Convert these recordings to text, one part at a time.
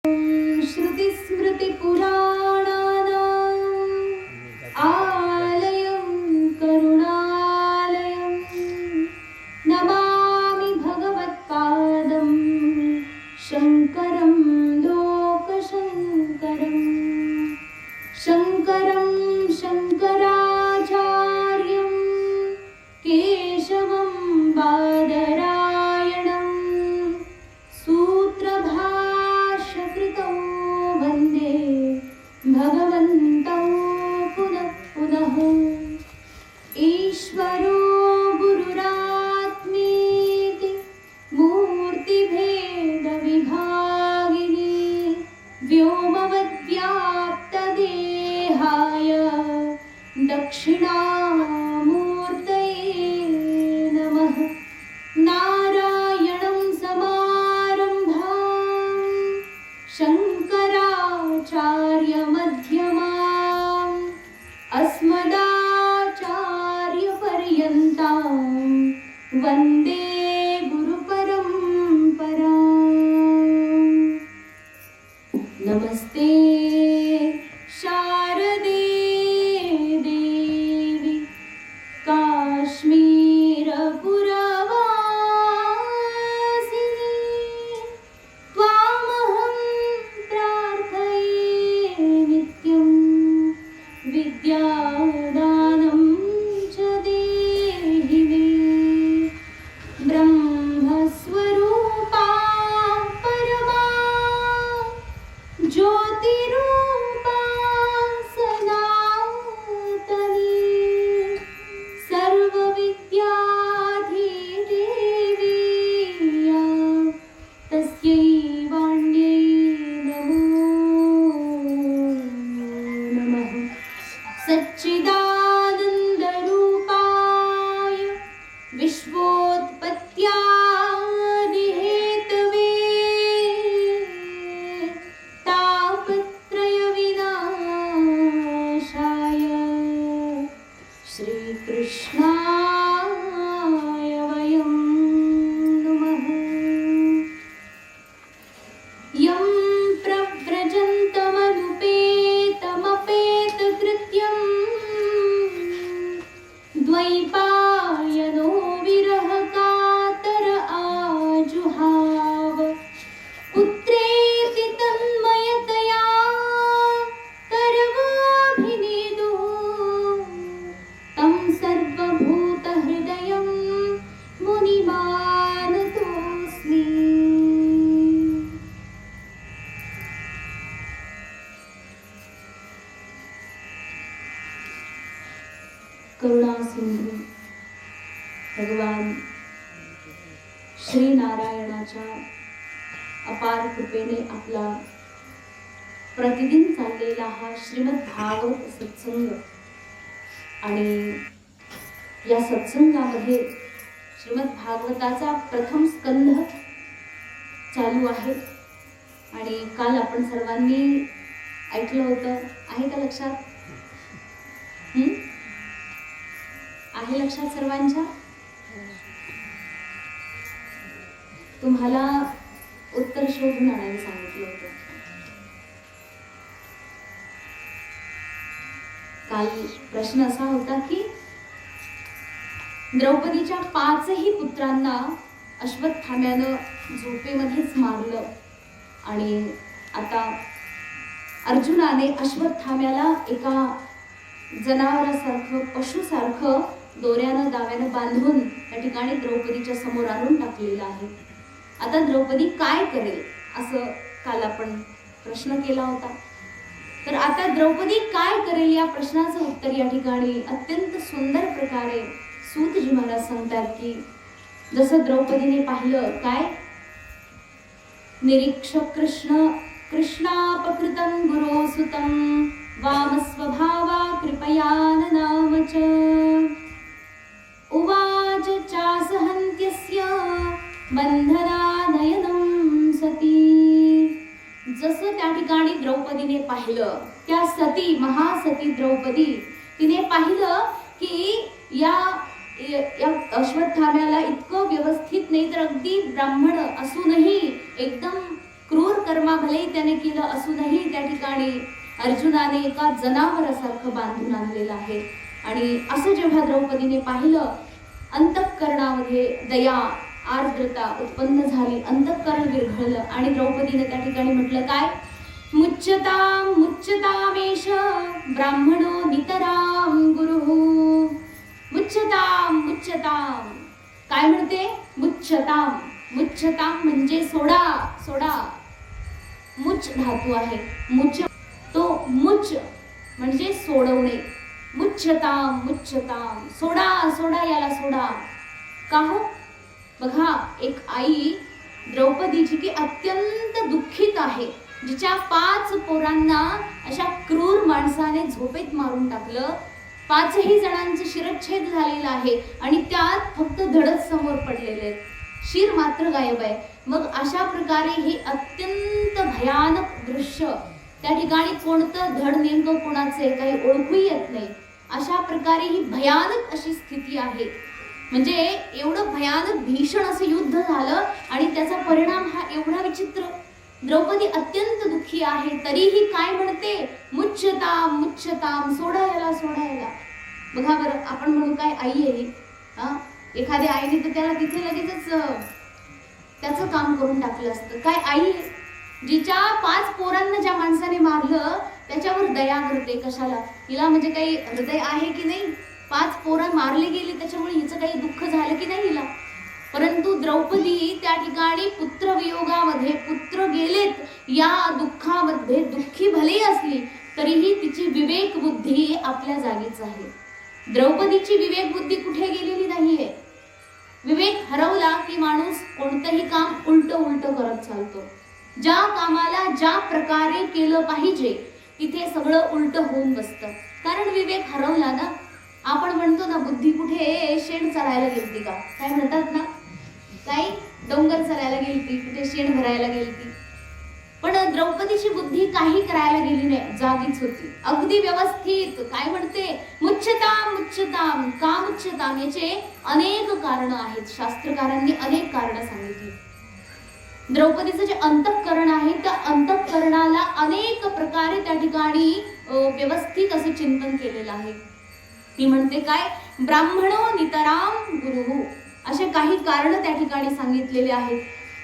श्रुतिस्मृतिपुराणानाम् आलयं करुणालयं नमामि भगवत्पादं शङ्करं लोकशङ्करं शङ्करं शङ्कराचार्यं केशवं बादरायणं सूत्रभाष्यकृतौ वन्दे भगवन्तौ पुनः पुनः। ईश्वरो गुरुरात्मेति मूर्तिभेदविभागिनी व्योमवद्व्याप्तदेहाय दक्षिणामूर्तये नमः। नारायणं समारम्भां शङ्कराचार्यमध्यमाम् अस्मदाचार्यपर्यन्तां वन्दे गुरुपरम्पराम्। नमस्ते शारदे देवी काश्मीरपुरवासिनी त्वामहं प्रार्थये नित्यं विद्यादानं च देहि मे। ब्रह्मस्वरूपा परमा ज्योतिरूपा सनातनी सर्वविद्याधिदेवी तस्यै वाण्यै नमो नमः। सच्चिदानन्दरूपाय विश्वोत्पत्त्यादिहेतवे तापत्रयविनाशाय श्रीकृष्णाय वयं नमः। यं प्रव्रजन्तमनुपेतमपेतकृत्यं द्वैपायनो विरहकातर आजुहाव पुत्रेति तन्मयतया करवाभिनेदु तं सर्वभूतहृदयं मुनिमानतोऽस्मि। करुणा सिंधू भगवान श्री नारायणाच्या अपार कृपेने आपला प्रतिदिन चाललेला हा श्रीमद भागवत सत्संग आणि या सत्संगामध्ये श्रीमद भागवताचा प्रथम स्कंध चालू आहे आणि काल आपण सर्वांनी ऐकलं होतं. आहे का लक्षात? आहे लक्षात सर्वांच्या? तुम्हाला उत्तर शोधून आणायला सांगितलं होतं. काल प्रश्न असा होता की द्रौपदीच्या 5ही पुत्रांना अश्वत्थाम्यानं झोपेमध्येच मारलं आणि आता अर्जुनाने अश्वत्थाम्याला एका जनावरासारखं पशुसारखं दोऱ्यानं दाव्यानं बांधून त्या ठिकाणी द्रौपदीच्या समोर आणून टाकलेलं आहे. आता द्रौपदी काय करेल असं काल आपण प्रश्न केला होता. तर आता द्रौपदी काय करेल या प्रश्नाचं उत्तर या ठिकाणी अत्यंत सुंदर प्रकारे सूतजी महाराज सांगतात की जसं द्रौपदीने पाहिलं काय निरीक्षक कृष्णापकृतं गुरोसुतं वामस्वभावा कृपयाननाम च उवाच चासहन्त्यस्य बंधनानयनं सती. जसं त्या ठिकाणी द्रौपदीने पाहिलं त्या सती महासती द्रौपदी तिने पाहिलं की या अश्वत्थाम्याला इतकं व्यवस्थित नाही तर अगदी ब्राह्मण असूनही एकदम क्रूर कर्मा भले त्याने केलं असूनही त्या ठिकाणी अर्जुनाने एका जनावरासारखं बांधून आणलेलं आहे. आणि असं जेव्हा द्रौपदीने पाहिलं, अंतःकरणामध्ये दया आर्द्रता उत्पन्न झाली, अंतःकरण विरघळलं आणि द्रौपदीने त्या ठिकाणी म्हटलं काय, मुच्यताम मुच्यतामेष ब्राह्मणो नितराम गुरुः. मुच्यताम मुच्यताम काय म्हणते, मुच्यताम. मुच्यताम म्हणजे सोडा सोडा. मुच धातू आहे, मुच तो मुच म्हणजे सोडवणे. मुच्यताम मुच्यताम, सोडा सोडा याला सोडा. का हो, बघा एक आई द्रौपदीची की अत्यंत दुःखित आहे, जिच्या 5 पोरांना अशा क्रूर माणसाने झोपेत मारून टाकलं. 5ही जणांचं शिरच्छेद झालेलं आहे आणि त्यात फक्त धडच समोर पडलेले आहेत, शिर मात्र गायब आहे. मग अशा प्रकारे हे अत्यंत भयानक दृश्य, त्या ठिकाणी कोणतं धड नेमकं कोणाचे काही ओळखू येत नाही, अशा प्रकारे ही भयानक अशी स्थिती आहे. म्हणजे एवढं भयानक भीषण असं युद्ध झालं आणि त्याचा परिणाम हा एवढा विचित्र. द्रौपदी अत्यंत दुःखी आहे, तरीही काय म्हणते, मुच्यताम मुच्यताम, सोडा याला सोडा याला. बघा बरं, आपण म्हणू काय आई आहे हा, एखाद्या आईने तर त्याला तिथे लगेचच त्याचं काम करून टाकलं असतं. काय आई आहे, जिच्या 5 पोरांना ज्या माणसाने मारलं त्याच्यावर दया करते. कशाला, हिला म्हणजे काही हृदय आहे की नाही, 5 पोरं मारले गेले त्याच्यामुळे हिचं काही दुःख झालं की नाही हिला. परंतु द्रौपदी त्या ठिकाणी पुत्रवियोगामध्ये, पुत्र गेलेत या दुःखामध्ये दुःखी भले असली तरीही तिची विवेक बुद्धी आपल्या जागीच आहे. द्रौपदीची विवेक बुद्धी कुठे गेलेली नाहीये. विवेक हरवला की माणूस कोणतंही काम उलट उलट करत चालतो. ज्या कामाला ज्या प्रकारे केलं पाहिजे तिथे सगळं उलट होऊन बसतं, कारण विवेक हरवला ना. आपण म्हणतो ना, बुद्धी कुठे शेण चरायला गेलती का, काय म्हणतात ना, काही डोंगर चरायला गेलती, कुठे शेण भरायला गेलती. पण द्रौपदीची बुद्धी काही करायला गेली नाही, जागीच होती, अगदी व्यवस्थित. काय म्हणते, मुच्यताम मुच्यताम. का मुच्यताम, याचे अनेक कारण आहेत, शास्त्रकारांनी अनेक कारण सांगितली. द्रौपदीचं जे अंतःकरण आहे त्या अंतःकरणाला अनेक प्रकारे त्या ठिकाणी व्यवस्थित असं चिंतन केलेलं आहे. ती म्हणते काय, ब्राह्मणो नितराम गुरुः, असे काही कारण त्या ठिकाणी सांगितलेले आहेत.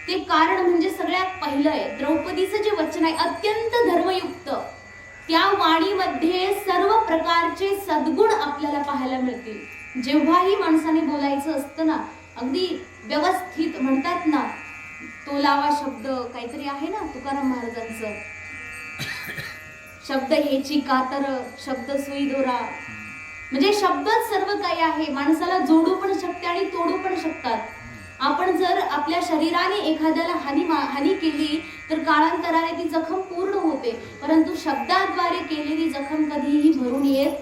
ते कारण म्हणजे सगळ्यात पहिलं आहे, द्रौपदीचं जे वचन आहे अत्यंत धर्मयुक्त. त्या वाणीमध्ये सर्व प्रकारचे सद्गुण आपल्याला पाहायला मिळतील. जेव्हाही माणसाने बोलायचं असतं ना, अगदी व्यवस्थित, म्हणतात ना, तोलावा शब्द काहीतरी आहे ना तुकाराम महाराजांचं, शब्द हेची कातर, शब्द सुई दोरा. म्हणजे शब्दच सर्व काही आहे, माणसाला जोडू पण शकते आणि तोडू पण शकतात. आपण जर आपल्या शरीराने एखाद्याला हानी केली तर काळांतराने ती जखम पूर्ण होते, परंतु शब्दाद्वारे केलेली जखम कधीही भरून येत.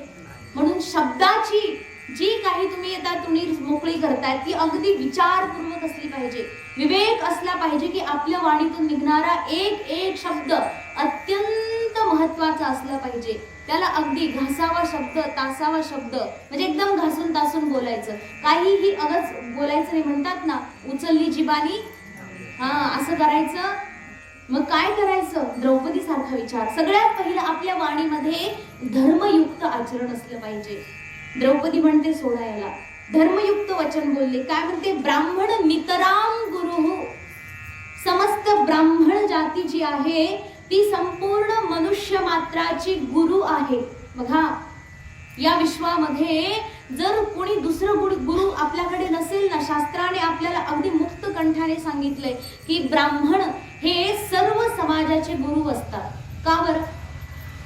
म्हणून शब्दाची जी काही तुम्ही आता मोकळी करताय ती अगदी विचारपूर्वक असली पाहिजे, विवेक असला पाहिजे की आपल्या वाणीतून निघणारा एक एक शब्द अत्यंत महत्वाचा असला पाहिजे. त्याला अगदी घासावा शब्द, तासावा शब्द, म्हणजे एकदम घासून तासून बोलायचं, काहीही अगच बोलायचं नाही. म्हणतात ना, उचलली जिबानी, असं करायचं. मग काय करायचं, द्रौपदी सारखा विचार. सगळ्यात पहिलं आपल्या वाणीमध्ये धर्मयुक्त आचरण असलं पाहिजे. द्रौपदी म्हणते सोडा याला, धर्मयुक्त वचन बोलले. काय म्हणते, ब्राह्मण नितराम गुरुः. समस्त ब्राह्मण जाती जी आहे ती संपूर्ण मनुष्य मात्राची गुरु आहे. बघा, या विश्वामध्ये जर कोणी दुसरं गुरु आपल्याकडे नसेल ना, शास्त्राने आपल्याला अगदी मुक्त कंठाने सांगितलंय की ब्राह्मण हे सर्व समाजाचे गुरु असतात. का बरं?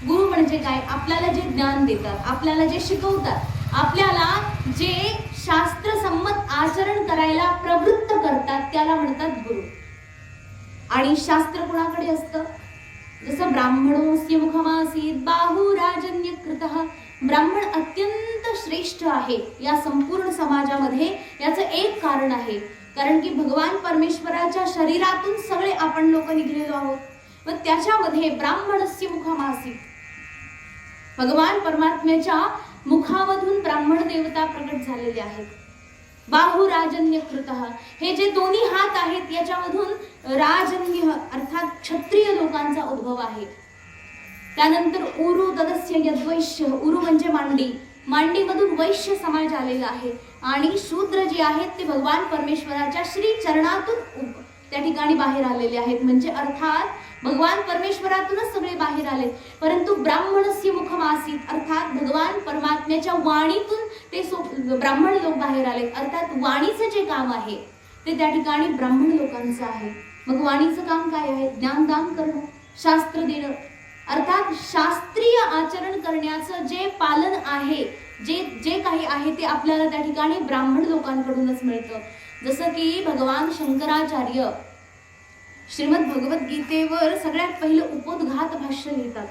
गुरु म्हणजे काय, आपल्याला जे ज्ञान देतात, आपल्याला जे शिकवतात, आपल्याला जे शास्त्रसंमत आचरण करायला प्रवृत्त करतात त्याला म्हणतात गुरु. आणि शास्त्र कुणाकडे असतं, जसं ब्राह्मणोस्य मुखमासीत बाहुराजन्यकृतः. ब्राह्मण अत्यंत श्रेष्ठ आहे या संपूर्ण समाजामध्ये. याचं एक कारण आहे, कारण की भगवान परमेश्वराच्या शरीरातून सगळे आपण लोक निघलेलो आहोत. मग त्याच्यामध्ये ब्राह्मणस्य मुखमासीत, भगवान परमात्म्याच्या मुखामधून ब्राह्मण देवता प्रकट झालेले आहेत. बाहुराजन्य कृतः, हे जे दोन्ही हात आहेत याच्यामधून राजन्य अर्थात क्षत्रिय लोकांचा उद्भव आहे. त्यानंतर उरु तदस्य यद्वैश्य, उरु म्हणजे मांडी, मांडीमधून वैश्य समाज आलेला आहे. आणि शूद्र जे आहेत ते भगवान परमेश्वराच्या श्री चरणातून त्या ठिकाणी बाहेर आलेले आहेत. म्हणजे अर्थात भगवान परमेश्वरातूनच सगळे बाहेर आले. परंतु ब्राह्मणस्य मुखम आसीत, अर्थात भगवान परमात्म्याच्या वाणीतून ते ब्राह्मण लोक बाहेर आले. अर्थात वाणीचं जे काम आहे ते त्या ठिकाणी ब्राह्मण लोकांचं आहे. मग वाणीचं काम काय आहे? ज्ञानदान करणं, शास्त्र देणं, अर्थात शास्त्रीय आचरण करण्याचं जे पालन आहे, जे काही आहे ते आपल्याला त्या ठिकाणी ब्राह्मण लोकांकडूनच मिळतं. जसं की भगवान शंकराचार्य श्रीमद भगवद्गीतेवर सगळ्यात पहिलं उपोद्घात भाष्य लिहितात.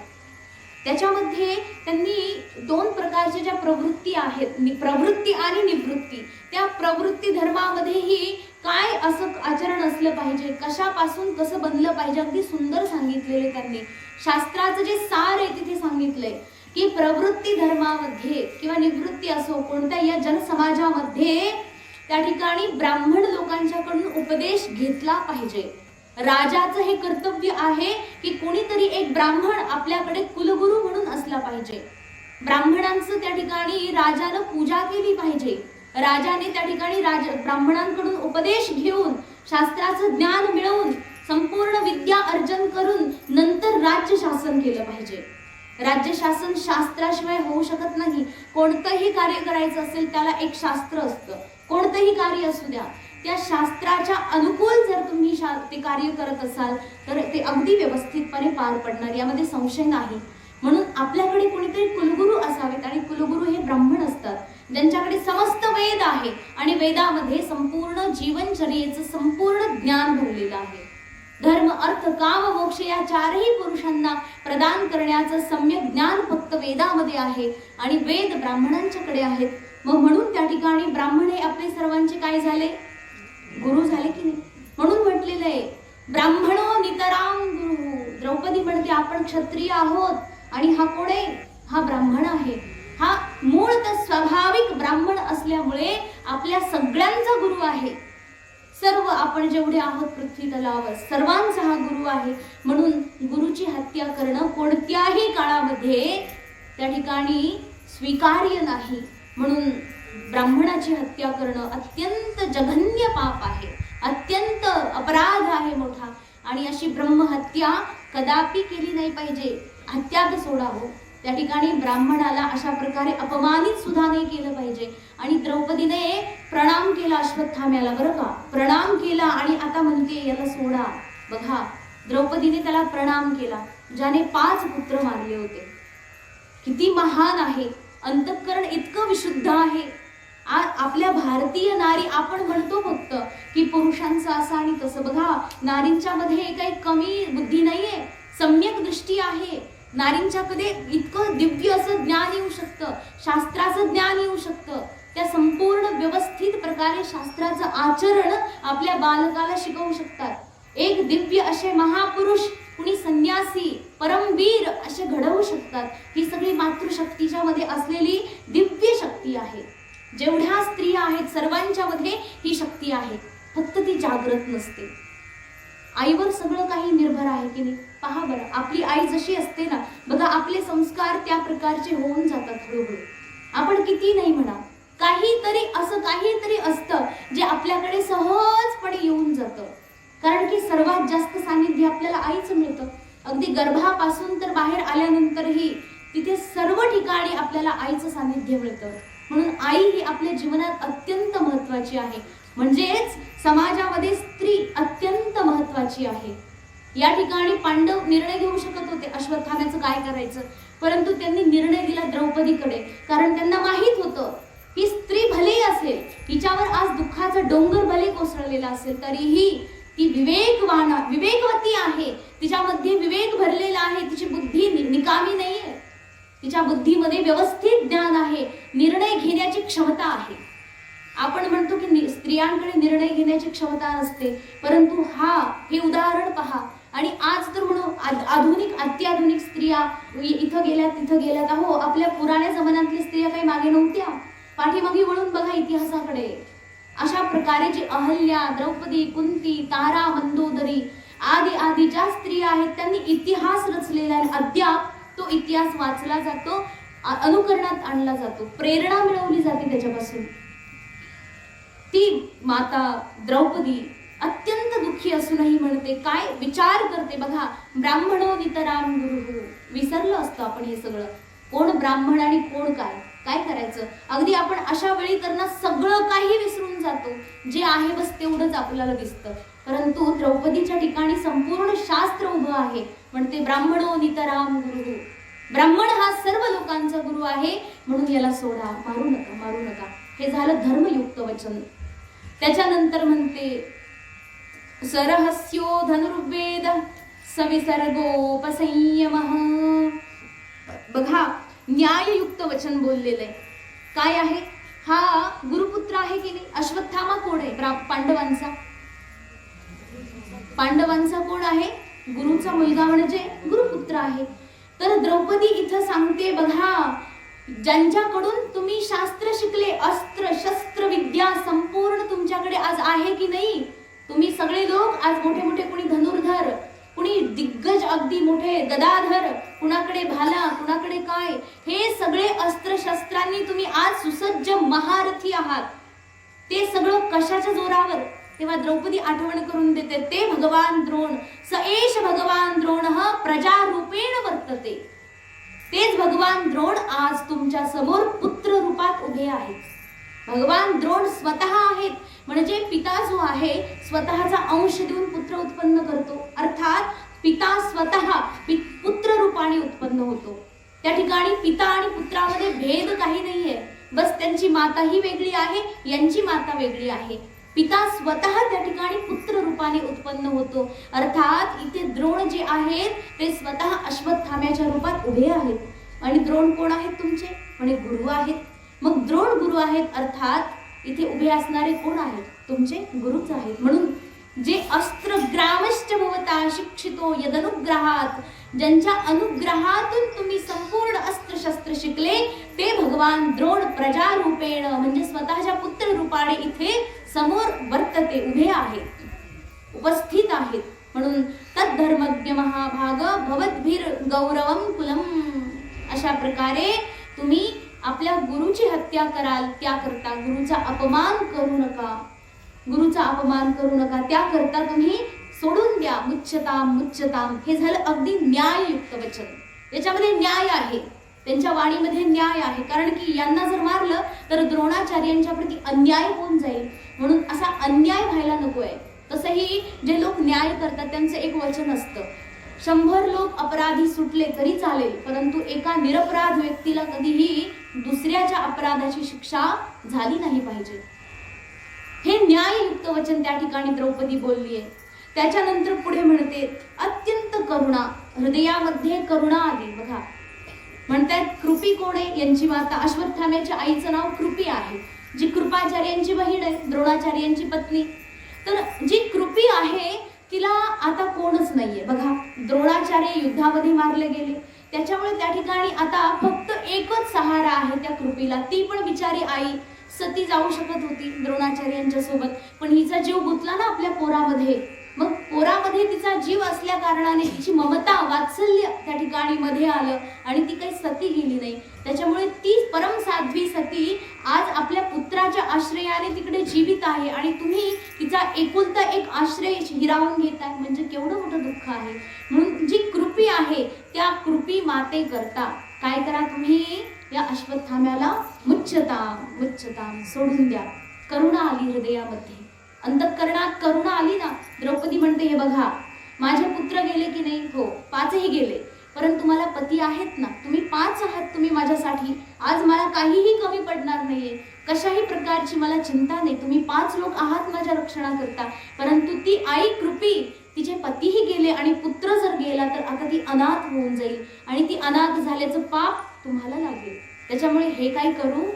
त्याच्यामध्ये त्यांनी दोन प्रकारच्या ज्या प्रवृत्ती आहेत, प्रवृत्ती आणि निवृत्ती, त्या प्रवृत्ती धर्मामध्येही काय असं आचरण असलं पाहिजे, कशापासून कसं बनलं पाहिजे, अगदी सुंदर सांगितलेले त्यांनी. शास्त्राचं जे सार आहे तिथे सांगितलंय की प्रवृत्ती धर्मामध्ये किंवा निवृत्ती असो कोणत्या या जनसमाजामध्ये त्या ठिकाणी ब्राह्मण लोकांच्याकडून उपदेश घेतला पाहिजे. राजाचं हे कर्तव्य आहे की कोणीतरी एक ब्राह्मण आपल्याकडे कुलगुरू म्हणून असला पाहिजे. ब्राह्मणांचं त्या ठिकाणी राजानं पूजा केली पाहिजे. राजाने त्या ठिकाणी ब्राह्मणांकडून उपदेश घेऊन शास्त्राचं ज्ञान मिळवून संपूर्ण विद्या अर्जन करून नंतर राज्य शासन केलं पाहिजे. राज्य शासन शास्त्राशिवाय होऊ शकत नाही. कोणतंही कार्य करायचं असेल त्याला एक शास्त्र असतं. कोणतंही कार्य असू द्या, त्या शास्त्राच्या अनुकूल जर तुम्ही ते कार्य करत असाल तर ते अगदी व्यवस्थितपणे पार पडणार, यामध्ये संशय नाही. म्हणून आपल्याकडे कोणीतरी कुलगुरू असावेत आणि कुलगुरू हे ब्राह्मण असतात ज्यांच्याकडे समस्त वेद आहे आणि वेदामध्ये संपूर्ण जीवनचर्येचं संपूर्ण ज्ञान भरलेलं आहे. धर्म अर्थ काम मोक्ष या चारही पुरुषांना प्रदान करण्याचं सम्यक ज्ञान फक्त वेदामध्ये आहे आणि वेद ब्राह्मणांच्याकडे आहेत. मग म्हणून त्या ठिकाणी ब्राह्मण हे आपले सर्वांचे काय झाले? गुरु झाले की नाही? म्हणून म्हटलेलं आहे ब्राह्मणो नितराम गुरु. द्रौपदी म्हणते आपण क्षत्रिय आहोत आणि हा कोण आहे? हा ब्राह्मण आहे. हा मूळतः स्वाभाविक ब्राह्मण असल्यामुळे आपल्या सगळ्यांचा गुरु आहे. सर्व आपण जेवढे आहोत पृथ्वी तलावर सर्वांचा हा गुरु आहे. म्हणून गुरुची हत्या करणं कोणत्याही काळामध्ये त्या ठिकाणी स्वीकार्य नाही. म्हणून ब्राह्मणाची हत्या करणं अत्यंत जघन्य पाप आहे, अत्यंत अपराध आहे मोठा. आणि अशी ब्रह्महत्या कदापि केली नाही पाहिजे. हत्या तर सोडा हो, त्या ठिकाणी ब्राह्मणाला अशा प्रकारे अपमानित सुद्धा नाही केलं पाहिजे. आणि द्रौपदीने प्रणाम केला अश्वत्थाम्याला, बरं का, प्रणाम केला आणि आता म्हणते याला सोडा. बघा, द्रौपदीने त्याला प्रणाम केला ज्याने 5 पुत्र मारले होते. किती महान आहे, अंतःकरण इतकं विशुद्ध आहे. आपल्या भारतीय नारी आपण म्हणतो फक्त की पुरुषांचं असं आणि तसं. बघा, नारींच्या मध्ये काही कमी बुद्धी नाहीये, सम्यक दृष्टी आहे. नारींच्या कडे इतकं दिव्य असं ज्ञान येऊ शकतं, शास्त्राचं ज्ञान येऊ शकतं. त्या संपूर्ण व्यवस्थित प्रकारे शास्त्राचं आचरण आपल्या बालकाला शिकवू शकतात. एक दिव्य असे महापुरुष, कुणी संन्यासी, परमवीर असे घडवू शकतात. ही सगळी मातृशक्तीच्या मध्ये असलेली दिव्य शक्ती आहे. जेवढ्या स्त्रिया आहेत सर्वांच्या मध्ये ही शक्ती आहे, फक्त ती जागृत नसते. आईवर सगळं काही निर्भर आहे की नाही? पहा बरं, आपली आई जशी असते ना, बघा आपले संस्कार त्या प्रकारचे होऊन जातात हळूहळू. आपण किती नाही म्हणा, काहीतरी असतं जे आपल्याकडे सहजपणे येऊन जातं. कारण की सर्वात जास्त सानिध्य आपल्याला आईचं मिळतं. अगदी गर्भापासून तर बाहेर आल्यानंतरही तिथे सर्व ठिकाणी आपल्याला आईचं सानिध्य मिळतं. म्हणून आई ही आपल्या जीवनात अत्यंत महत्वाची आहे. म्हणजेच समाजामध्ये स्त्री अत्यंत महत्वाची आहे. या ठिकाणी पांडव निर्णय घेऊ शकत होते अश्वत्थाम्याचं काय करायचं, परंतु त्यांनी निर्णय दिला द्रौपदीकडे. कारण त्यांना माहित होतं ही स्त्री भले असेल, हिच्यावर आज दुःखाचा डोंगर भले कोसळलेला असेल, तरीही ती विवेकवती आहे. तिच्यामध्ये विवेक भरलेला आहे. तिची बुद्धी निकामी नाहीये. तिच्या बुद्धीमध्ये व्यवस्थित ज्ञान आहे, निर्णय घेण्याची क्षमता आहे. आपण म्हणतो की स्त्रियांकडे निर्णय घेण्याची क्षमता नसते, परंतु हे उदाहरण पहा. आणि आज तर म्हणू अत्याधुनिक स्त्रिया इथं गेल्यात तिथं गेल्यात. अहो, आपल्या पुराण्या जमान्यातल्या स्त्रिया काही मागे नव्हत्या. पाठीमागे वळून बघा इतिहासाकडे. अशा प्रकारे जी अहल्या, द्रौपदी, कुंती, तारा, मंदोदरी आदी आदी ज्या स्त्रिया आहेत त्यांनी इतिहास रचलेला आहे. अद्याप तो इतिहास वाचला जातो, अनुकरणात आणला जातो, प्रेरणा मिळवली जाते त्याच्यापासून. ती माता द्रौपदी अत्यंत दुःखी असूनही म्हणते, काय विचार करते बघा, ब्राह्मणो नितराम गुरु. विसरलं असतं आपण हे सगळं, कोण ब्राह्मण आणि कोण काय काय करायचं. अगदी आपण अशा वेळी तर ना सगळं काही विसरून जातो, जे आहे बस तेवढंच आपल्याला दिसतं. परंतु द्रौपदीच्या ठिकाणी संपूर्ण शास्त्र उभं आहे. म्हणते ब्राह्मणो नितराम गुरु, ब्राह्मण हा सर्व लोकांचा गुरु आहे, म्हणून याला सोडा, मारू नका, मारू नका. हे झालं धर्मयुक्त वचन. त्याच्यानंतर म्हणते सरहस्यो धनुर्वेद सविसर्गोपसंयमः. बघा, न्याययुक्त वचन बोललेलं आहे. काय आहे? हा गुरुपुत्र आहे की नाही? अश्वत्थामा कोण आहे? पांडवांचा. पांडवांचा कोण आहे? गुरुचा मुलगा म्हणजे गुरुपुत्र आहे. तर द्रौपदी इथं सांगते बघा, ज्यांच्याकडून तुम्ही शास्त्र शिकले, अस्त्र शस्त्र विद्या संपूर्ण तुमच्याकडे आज आहे की नाही? तुम्ही सगळे लोक आज मोठे मोठे, कुणी धनुर्धर, कुणी दिग्गज अगदी मोठे गदाधर, कुणाकडे भाला, कुणाकडे काय, हे सगळे अस्त्र शस्त्रांनी तुम्ही आज सुसज्ज महारथी आहात. ते सगळं कशाच्या जोरावर? तेव्हा द्रौपदी आठवण करून देते, ते भगवान द्रोण, स एष भगवान द्रोणः प्रजारूपेण वर्तते. तेच भगवान द्रोण आज तुमच्या समोर पुत्र रूपात उभे आहेत. भगवान द्रोण स्वतः आहेत, म्हणजे पिता जो आहे स्वतःचा अंश देऊन पुत्र उत्पन्न करतो. अर्थात पिता स्वतः पुत्र रूपाने उत्पन्न होतो. त्या ठिकाणी पिता आणि पुत्रामध्ये भेद काही नाहीये, बस त्यांची माता ही वेगळी आहे, यांची माता वेगळी आहे. पिता स्वतः त्या ठिकाणी पुत्र रूपाने उत्पन्न होतो. अर्थात इथे द्रोण जे आहेत ते स्वतः अश्वत्थाम्याच्या रूपात उभे आहेत. आणि द्रोण कोण आहेत तुमचे? म्हणे गुरु आहेत. मग द्रोण गुरु आहेत, अर्थात इथे उभे असणारे कोण आहेत? तुमचे गुरुच आहेत. म्हणून जे अस्त्र ग्रामश्च भवता शिक्षितो यदनुग्रहात, ज्यांच्या अनुग्रहातून तुम्ही संपूर्ण अस्त्र शस्त्र शिकले, ते भगवान द्रोण प्रजारूपेण म्हणजे स्वतःच्या पुत्र रूपाने इथे समोर वर्तते, उभे आहेत, उपस्थित आहेत. म्हणून तद्धर्मज्ञ महाभाग भवद्भिर गौरवम कुलम. अशा प्रकारे तुम्ही आपल्या गुरुची हत्या कराल, त्याकरता गुरुचा अपमान करू नका, गुरुचा अपमान करू नका, त्याकरता तुम्ही सोडून द्या. मुच्यताम मुच्यताम. हे झालं अगदी न्याययुक्त वचन. याच्यामध्ये न्याय आहे, त्यांच्या वाणीमध्ये न्याय आहे. कारण की यांना जर मारलं तर द्रोणाचार्यांच्या प्रती अन्याय होऊन जाईल, म्हणून असा अन्याय व्हायला नकोय. तसंही जे लोक न्याय करतात त्यांचं एक वचन असतं, 100 लोक अपराधी सुटले तरी चालेल, परंतु एका निरपराध व्यक्तीला कधीही दुसऱ्याच्या अपराधाची शिक्षा झाली नाही पाहिजे. हे न्याययुक्त वचन त्या ठिकाणी द्रौपदी बोलली आहे. त्याच्यानंतर पुढे म्हणते अत्यंत करुणा, हृदयामध्ये करुणा आली. बघा, म्हणतात कृपी कोण आहे? यांची माता अश्वत्थाम्याच्या आईचं नाव कृपी आहे, जी कृपाचार्यांची बहीण आहे, द्रोणाचार्यांची पत्नी. तर जी कृपी आहे तिला आता कोणच नाहीये. बघा, द्रोणाचार्य युद्धामध्ये मारले गेले, त्याच्यामुळे त्या ठिकाणी आता फक्त एकच सहारा आहे त्या कृपीला. ती पण बिचारी आई सती जाऊ शकत होती द्रोणाचार्यांच्या सोबत, पण हिचा जीव गुंतला ना आपल्या पोरामध्ये. मग पोरामध्ये तिचा जीव असल्या कारणाने तिची ममता वात्सल्य त्या ठिकाणी मध्ये आलं आणि ती काही सती गेली नाही. त्याच्यामुळे ती परम साध्वी सती आज आपल्या पुत्राच्या आश्रयाने तिकडे जीवित आहे आणि तुम्ही तिचा एकुलता एक आश्रय हिरावून घेताय, म्हणजे केवढं मोठं दुःख आहे. म्हणून जी कृपी आहे त्या कृपी माते करता काय करा, तुम्ही या अश्वत्थाम्याला मुच्यताम मुच्यताम सोडून द्या. करुणा आली हृदयामध्ये, अंतःकरणात करुणा आली ना. द्रौपदी म्हणते, हे बघा, माझे पुत्र गेले की नाही? हो, 5ही गेले, परंतु मला पती आहेत ना, तुम्ही 5 आहात, तुम्ही माझ्यासाठी. आज मला काहीही कमी पडणार नाहीये, कशाही प्रकारची मला चिंता नाही. तुम्ही 5 लोक आहात माझ्या रक्षणाकरता. परंतु ती आई कृपी, तिचे पतीही गेले आणि पुत्र जर गेला तर आता ती अनाथ होऊन जाईल आणि ती अनाथ झाल्याचं पाप तुम्हाला लागेल. त्याच्यामुळे हे काय करू?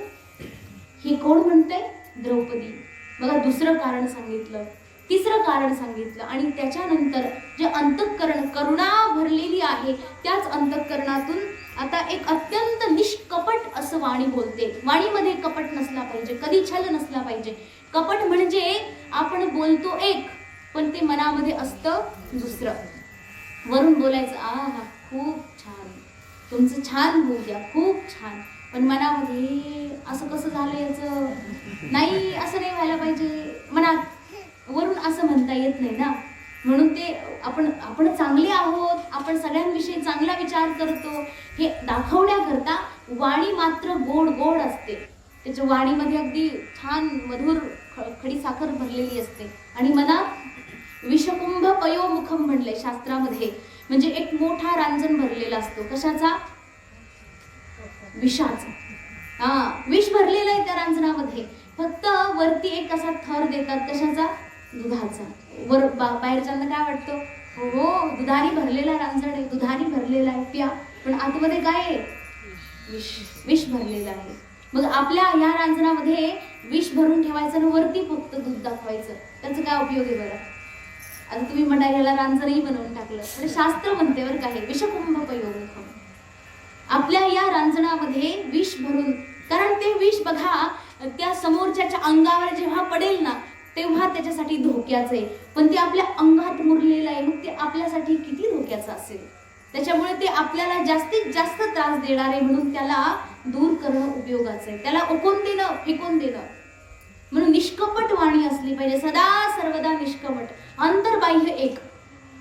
ही कोण म्हणते? द्रौपदी. बघा, दुसरं कारण सांगितलं, तिसरं कारण सांगितलं. आणि त्याच्यानंतर जे अंतःकरण करुणा भरलेली आहे त्याच अंतःकरणातून आता एक अत्यंत निष्कपट असं वाणी बोलते. वाणीमध्ये कपट नसला पाहिजे, कधी छल नसला पाहिजे. कपट म्हणजे आपण बोलतो एक पण ते मनामध्ये असतं दुसरं. वरून बोलायचं आहा खूप छान, तुमचं छान होऊ द्या, खूप छान, पण मनामध्ये असं कसं झालं याचं, नाही असं नाही व्हायला पाहिजे. मनात वरून असं म्हणता येत नाही ना. म्हणून ते आपण चांगले आहोत, आपण सगळ्यांविषयी चांगला विचार करतो हे दाखवण्याकरता वाणी मात्र गोड गोड असते. त्याच्या वाणीमध्ये अगदी छान मधुर खडी साखर भरलेली असते. आणि मनात विषकुंभ पयोमुखम म्हणलंय शास्त्रामध्ये, म्हणजे एक मोठा रांजण भरलेला असतो. कशाचा? विषाचा. विष भरलेलं आहे त्या रांजणामध्ये. फक्त वरती एक असा थर देतात. कशाचा? दुधाचा. वर बाहेरच्यांना काय वाटतं, हो दुधाने भरलेला रांजण आहे, दुधाने भरलेला आहे, प्या. पण आतमध्ये काय आहे? विष भरलेलं आहे. मग आपल्या या रांजणामध्ये विष भरून ठेवायचं आणि वरती फक्त दूध दाखवायचं, त्याचा काय उपयोग आहे बरं? आता तुम्ही म्हणा याला रांजणही बनवून टाकलं, म्हणजे शास्त्र म्हणते बरं काय, विषकुंभ पयोमुखम. आपल्या या रांजणामध्ये विष भरून, कारण ते विष बघा त्या समोरच्याच्या अंगावर जेव्हा पडेल ना तेव्हा त्याच्यासाठी धोक्याचं आहे, पण ते आपल्या अंगात मुरलेलं आहे, मग ते आपल्यासाठी किती धोक्याचं असेल. त्याच्यामुळे ते आपल्याला जास्तीत जास्त त्रास देणार आहे, म्हणून त्याला दूर करणं उपयोगाचं आहे, त्याला उकून देणं, फेकून देणं. म्हणून निष्कपट वाणी असली पाहिजे, सदा सर्वदा निष्कपट. अंतर्बाह्य एक,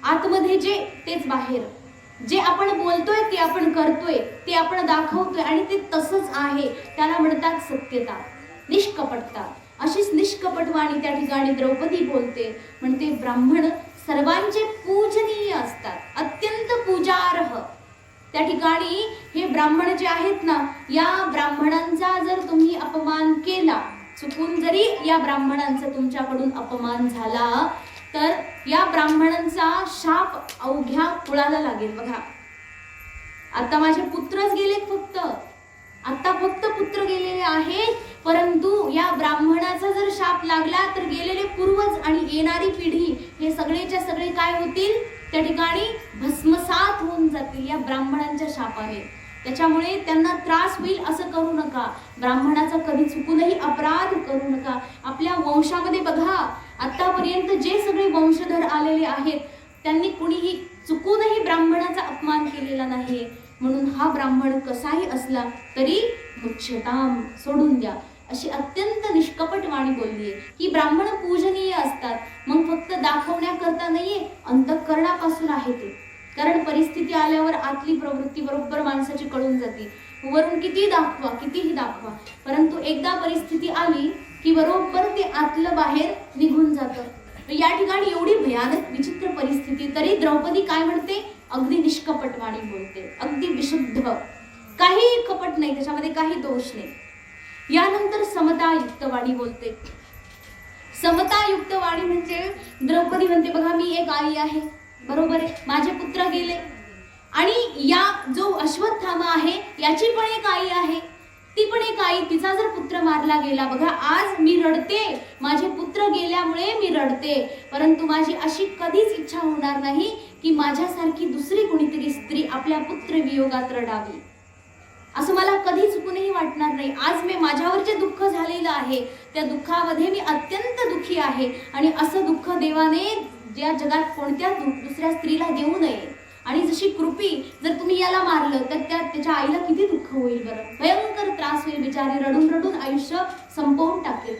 आतमध्ये जे तेच बाहेर, जे आपण बोलतोय ते आपण करतोय, ते आपण दाखवतोय आणि ते तसंच आहे, त्याला म्हणतात सत्यता, निष्कपटता. अशीच निष्कपट वाणी त्या ठिकाणी द्रौपदी बोलते. म्हणते ब्राह्मण सर्वांचे पूजनीय असतात, अत्यंत पूजार्ह. त्या ठिकाणी हे ब्राह्मण जे आहेत ना, या ब्राह्मणांचा जर तुम्ही अपमान केला, चुकून जरी या ब्राह्मणांचा तुमच्याकडून अपमान झाला तर या ब्राह्मणांचा शाप अवघ्या कुळाला लागेल. बघा आता माझे पुत्रच गेलेत, फक्त पुत्र गेलेले आहेत, परंतु या ब्राह्मणाचा जर शाप लागला तर गेलेले पूर्वज आणि येणारी पिढी हे सगळेच्या सगळे काय होतील, त्या ठिकाणी भस्मसात होऊन जातील या ब्राह्मणांच्या शापाने. त्याच्यामुळे त्यांना त्रास होईल असं करू नका. ब्राह्मणाचा कधी चुकूनही अपराध करू नका. आपल्या वंशामध्ये बघा आतापर्यंत जे सगळे वंशधर आलेले आहेत त्यांनी कुणीही चुकूनही ब्राह्मणाचा अपमान केलेला नाहीये. म्हणून हा ब्राह्मण कसाही असला तरी मुच्छताम, सोडून द्या, अशी अत्यंत निष्कपट वाणी बोलली आहे. की ब्राह्मण पूजनीय असतात, मग फक्त दाखवण्याकरता नाहीये, अंतःकरणापासून आहे ते. कारण परिस्थिती आल्यावर आतली प्रवृत्ती बरोबर माणसाची कळून जाते. वरून कितीही दाखवा, परंतु एकदा परिस्थिती आली की बरोबर ते आतलं बाहेर निघून जातं. या ठिकाणी एवढी भयानक विचित्र परिस्थिती, तरी द्रौपदी काय म्हणते, अगदी निष्कपट वाणी बोलते, अगदी विशुद्ध, काही कपट नाही, त्याच्यामध्ये काही दोष नाही. यानंतर समतायुक्त वाणी बोलते. समतायुक्त वाणी म्हणजे द्रौपदी म्हणते बघा मी एक आई आहे, बरोबर आहे, माझे पुत्र गेले आणि या जो अश्वत्थामा आहे याची पण एक आई आहे, ती पण एक आई, तिचा जर पुत्र मारला गेला, बघा आज मी रडते, माझे पुत्र गेल्यामुळे मी रडते, परंतु माझी अशी कधीच इच्छा होणार नाही की माझ्यासारखी दुसरी कोणीतरी स्त्री आपल्या पुत्र वियोगात रडावी, असं मला कधी चुकूनही वाटणार नाही. आज मी माझ्यावर जे दुःख झालेलं आहे त्या दुःखामध्ये मी अत्यंत दुःखी आहे आणि असं दुःख देवाने या जगात कोणत्या दुसऱ्या स्त्रीला देऊ नये. आणि जशी कृपी जर तुम्ही याला मारलं तर त्याच्या आईला किती दुःख होईल बरं, भयंकर त्रास होईल, बिचारी रडून रडून आयुष्य संपवून टाकेल.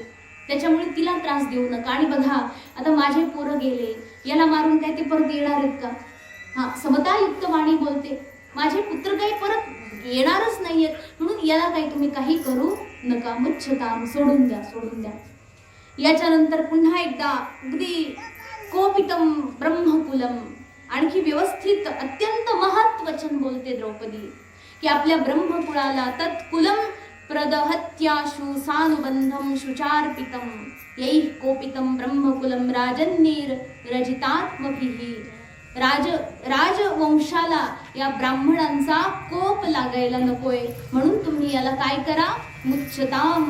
त्याच्यामुळे तिला त्रास देऊ नका. आणि बघा आता माझे पोरं गेले, याला मारून काय ते परत येणार आहेत का? समतायुक्त वाणी बोलते, माझे पुत्र काही परत येणारच नाहीयेत, म्हणून याला काही तुम्ही काही करू नका, मुच्छताम, सोडून द्या. याच्यानंतर पुन्हा एकदा अगदी कोपितम ब्रह्मकुलम, आणखी व्यवस्थित अत्यंत महत्वचन बोलते द्रौपदी की आपल्या ब्रह्मकुळाला तत्कुलम प्रदहत्याशु सानुबंधम शुचार्पितम यैः कोपितम ब्रह्मकुलम राजन्यैर रजितात्मभिः. राजवंशाला या ब्राह्मणांचा कोप लागायला नकोय, म्हणून तुम्ही याला काय करा, मुच्छताम.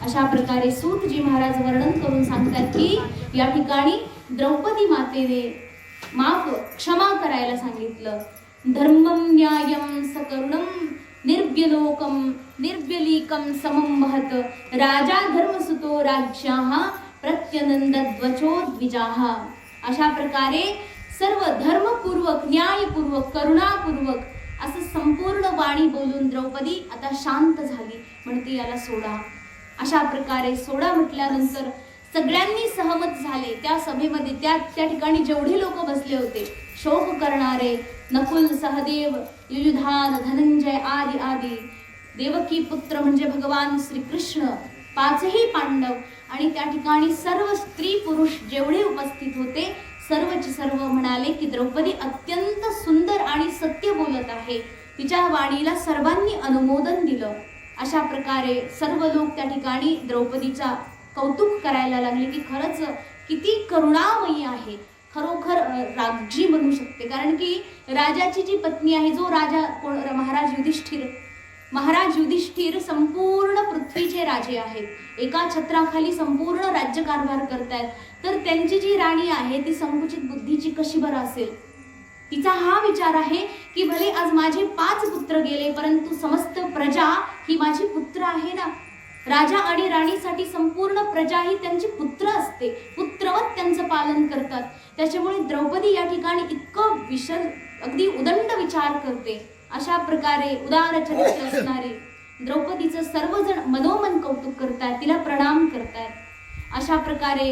अशा प्रकारे सूतजी महाराज वर्णन करून सांगतात की या ठिकाणी द्रौपदी मातेने क्षमा करायला सांगितलं. धर्मं न्यायं सकरुणं निर्व्यलोकं निर्व्यलीकं समं वहत राजा धर्मसुतो राज्याः प्रत्यनंदद्वचो द्विजाः. अशा प्रकारे सर्व धर्मपूर्वक, न्यायपूर्वक, करुणापूर्वक असं संपूर्ण वाणी बोलून द्रौपदी आता शांत झाली. म्हणते याला सोडा. अशा प्रकारे सोडा म्हटल्यानंतर सगळ्यांनी सहमत झाले. त्या सभेमध्ये त्या ठिकाणी जेवढे लोक बसले होते, शोक करणारे नकुल, सहदेव, युयुधान, धनंजय आदी आदी, देवकी पुत्र म्हणजे भगवान श्रीकृष्ण, पाचही पांडव आणि त्या ठिकाणी सर्व स्त्री पुरुष जेवढे उपस्थित होते सर्वचे सर्व म्हणाले की द्रौपदी अत्यंत सुंदर आणि सत्य बोलत आहे. तिच्या वाणीला सर्वांनी अनुमोदन दिलं. अशा प्रकारे सर्व लोक त्या ठिकाणी द्रौपदीचा कौतुक करायला लागले की खरंच किती करुणामयी आहे, खरोखर राज्ञी बनू शकते. कारण की राजाची जी पत्नी आहे, जो राजा महाराज युधिष्ठिर संपूर्ण पृथ्वीचे राजे आहेत, एका छत्राखाली संपूर्ण राज्यकारभार करतायत. तर त्यांची जी राणी आहे ती संकुचित बुद्धीची कशी बरं असेल. तिचा हा विचार आहे की भले आज माझे 5 पुत्र गेले परंतु समस्त प्रजा ही माझी पुत्र आहे ना. राजा आणि राणीसाठी संपूर्ण प्रजा ही त्यांची पुत्र असते, पुत्रवत त्यांचं पालन करतात. त्याच्यामुळे द्रौपदी या ठिकाणी इतकं अगदी उदंड विचार करते. अशा प्रकारे उदार चरित्र असणारी द्रौपदीचं सर्वजण मनोमन कौतुक करतात, तिला प्रणाम करतात. अशा प्रकारे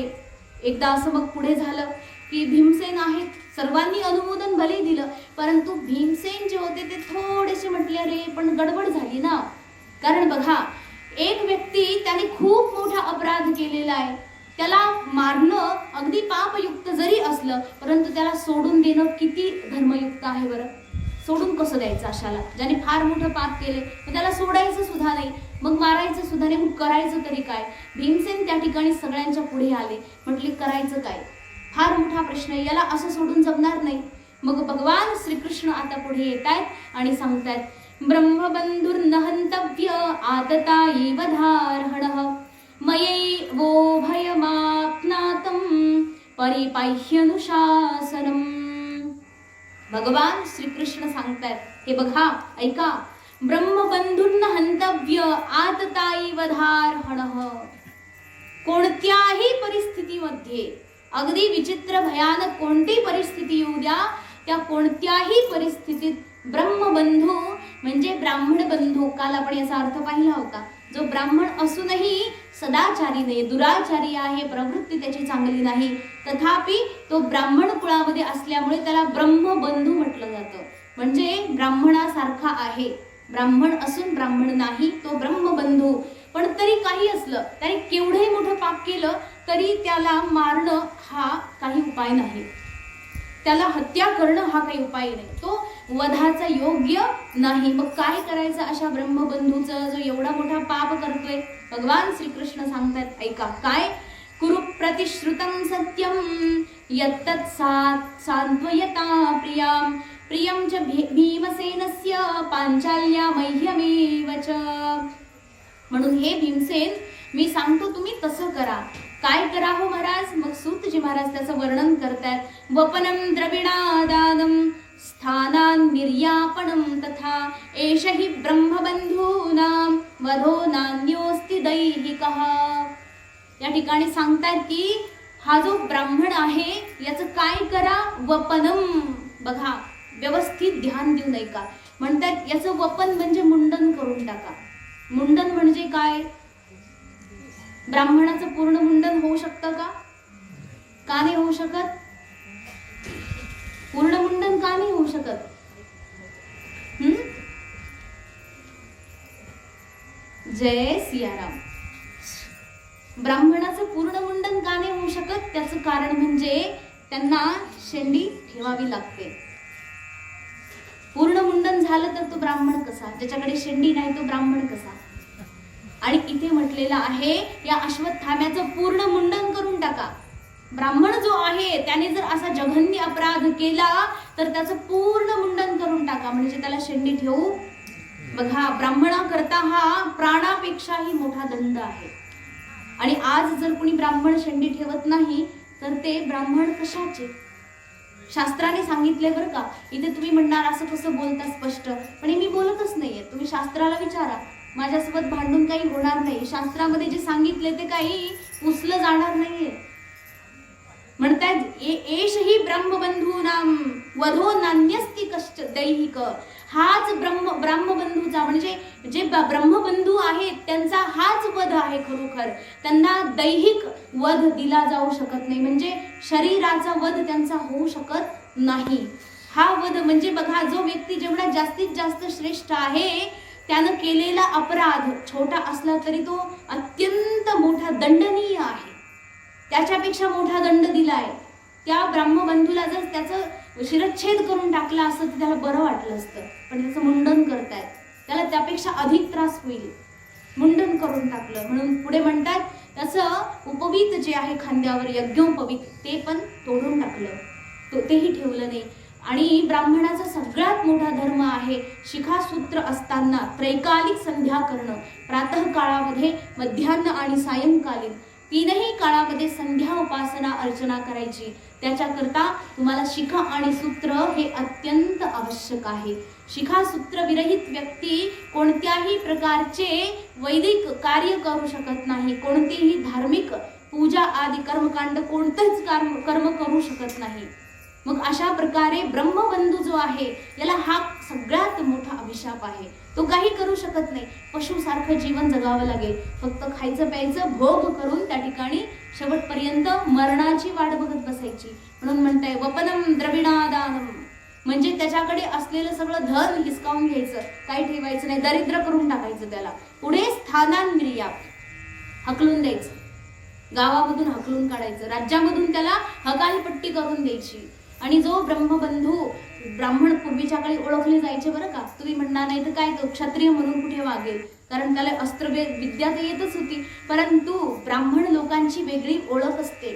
एकदा असं मग पुढे झालं की भीमसेन आहेत, सर्वांनी अनुमोदन भले दिलं परंतु भीमसेन जे होते ते थोडेसे म्हटले रे पण गडबड झाली ना. कारण बघा, एक व्यक्ती त्याने खूप मोठा अपराध केलेला आहे, त्याला मारणं अगदी पापयुक्त जरी असलं परंतु त्याला सोडून देणं किती धर्मयुक्त आहे बरं. सोडून कसं द्यायचं अशाला, ज्याने फार मोठं पाप केले त्याला सोडायचं सुद्धा नाही, मग मारायचं सुद्धा नाही, मग करायचं तरी काय. भीमसेन त्या ठिकाणी सगळ्यांच्या पुढे आले, म्हटले करायचं काय, फार मोठा प्रश्न आहे, याला असं सोडून जमणार नाही. मग भगवान श्रीकृष्ण आता पुढे येत आहेत आणि सांगतायत ब्रह्मबंधुर्न हंतव्य आतताई वधार्हणः मयैवो भयमाप्नातं परिपाह्यनुशासनम्. भगवान श्रीकृष्ण सांगतायत, हे बघा ऐका, ब्रह्मबंधुर्न हंतव्य आतताई वधार्हणः. कोणत्याही परिस्थितीमध्ये, अगदी विचित्र भयानक कोणती परिस्थिती येऊ द्या, त्या कोणत्याही परिस्थितीत ब्रह्मबंधू म्हणजे ब्राह्मण बंधू, काल आपण याचा अर्थ पाहिला होता, जो ब्राह्मण असूनही सदाचारी नाही, दुराचारी आहे, प्रवृत्ती त्याची चांगली नाही, तथापि तो ब्राह्मण कुळामध्ये असल्यामुळे त्याला ब्रह्मबंधू म्हटलं जातं. म्हणजे ब्राह्मणासारखा आहे, ब्राह्मण असून ब्राह्मण नाही, तो ब्रह्मबंधू. पण तरी काही असलं, त्याने केवढंही मोठं पाप केलं तरी त्याला मारणं हा काही उपाय नाही, त्याला हत्या करणं हा काही उपाय नाही, तो वधाचा योग्य नाही. मग काय करायचं अशा ब्रह्मबंधूचं, जो एवढा मोठा पाप करतोय. भगवान श्रीकृष्ण सांगतात ऐका काय, कुरु प्रतिश्रुतं सत्यं यत्तत् सांत्वयता प्रियं प्रियं च भीमसेनस्य पांचाल्या मह्यमेव च. म्हणून हे भीमसेन, मी सांगतो तुम्ही तसं करा. काय करा हो महाराज. मग सूतजी महाराज त्याचं वर्णन करतात. वपनं द्रविणादानं स्थानान् निर्यापणं तथा एष हि ब्रह्मबंधूनां वधो नान्योस्ति दैहिकः. या ठिकाणी सांगतात की हा जो ब्राह्मण आहे याचं काय करा, वपनम. बघा व्यवस्थित ध्यान देऊ नये का, म्हणतात याचं वपन म्हणजे मुंडन करून टाका. मुंडन म्हणजे काय, ब्राह्मणाचं पूर्ण मुंडन होऊ शकतं का, का नाही होऊ शकत. पूर्ण मुंडन का नाही होऊ शकत. जय सियाराम. ब्राह्मणाचं पूर्ण मुंडन का नाही होऊ शकत, त्याचं कारण म्हणजे त्यांना शेंडी ठेवावी लागते. पूर्ण मुंडन झालं तर तो ब्राह्मण कसा, ज्याच्याकडे शेंडी नाही तो ब्राह्मण कसा. आणि इथे म्हटलेलं आहे या अश्वत्थाम्याचं पूर्ण मुंडन करून टाका. ब्राह्मण जो आहे त्याने जर असा जघन्य अपराध केला तर त्याचं पूर्ण मुंडन करून टाका, म्हणजे त्याला शेंडी ठेवू. बघा ब्राह्मणा करता हा प्राणापेक्षाही मोठा दंड आहे. आणि आज जर कुणी ब्राह्मण शेंडी ठेवत नाही तर ते ब्राह्मण कशाचे? शास्त्राने सांगितले बरं का. इथे तुम्ही म्हणणार असं कसं बोलता स्पष्ट, पण मी बोलतच नाहीये. तुम्ही शास्त्राला विचारा, माझ्यासोबत भांडून काही होणार नाही. शास्त्रामध्ये जे सांगितले ते काही पुसलं जाणार नाहीये. म्हणतात एष ही ब्रह्मबंधूनाम वधो नान्यस्ति कश्च दैहिक. हाच ब्रह्मबंधूचा म्हणजे जे ब्रह्मबंधू आहेत त्यांचा हाच वध आहे. खरोखर त्यांना दैहिक वध दिला जाऊ शकत नाही, म्हणजे शरीराचा वध त्यांचा होऊ शकत नाही. हा वध म्हणजे बघा, जो व्यक्ती जेवढा जास्तीत जास्त श्रेष्ठ आहे त्यानं केलेला अपराध छोटा असला तरी तो अत्यंत मोठा दंडनीय आहे. त्याच्यापेक्षा मोठा दंड दिलाय. त्या ब्रह्मबंधूला जर त्याचं शिरच्छेद करून टाकला असतं तर त्याला बरं वाटलं असतं, पण त्याचं मुंडन करतायत, त्याला त्यापेक्षा अधिक त्रास होईल. मुंडन करून टाकलं म्हणून पुढे म्हणतात त्याचं उपवीत जे आहे खांद्यावर यज्ञोपवीत ते पण तोडून टाकलं, तेही ठेवलं नाही. आणि ब्राह्मणाचा सगळ्यात मोठा धर्म आहे शिखासूत्र असताना त्रैकालिक संध्या करणं. प्रातः काळामध्ये, मध्यान्ह आणि सायंकालीन तीनही काळामध्ये संध्या उपासना अर्चना करायची. त्याच्याकरता तुम्हाला शिखा आणि सूत्र हे अत्यंत आवश्यक आहे. शिखासूत्र विरहित व्यक्ती कोणत्याही प्रकारचे वैदिक कार्य करू शकत नाही, कोणतेही धार्मिक पूजा आदी कर्मकांड कोणतेच कर्म करू शकत नाही. मग अशा प्रकारे ब्रह्मबंधू जो आहे याला हा सगळ्यात मोठा अभिशाप आहे. तो काही करू शकत नाही. पशुसारखं जीवन जगावं लागेल, फक्त खायचं प्यायचं भोग करून त्या ठिकाणी शेवटपर्यंत मरणाची वाट बघत बसायची. म्हणून म्हणताय वपनम द्रविणादानम, म्हणजे त्याच्याकडे असलेलं सगळं धन हिसकावून घ्यायचं, काही ठेवायचं नाही, दरिद्र करून टाकायचं त्याला. पुढे स्थानांतरिया, हकलून द्यायचं, गावामधून हकलून काढायचं, राज्यामधून त्याला हकालपट्टी करून द्यायची. आणि जो ब्रह्मबंधू, ब्राह्मण पूर्वीच्या काळी ओळखले जायचे बरं का. तुम्ही म्हणणार नाही तर काय, तो क्षत्रिय म्हणून कुठे वागेल, कारण त्याला अस्त्रविद्या तर येतच होती. परंतु ब्राह्मण लोकांची वेगळी ओळख असते.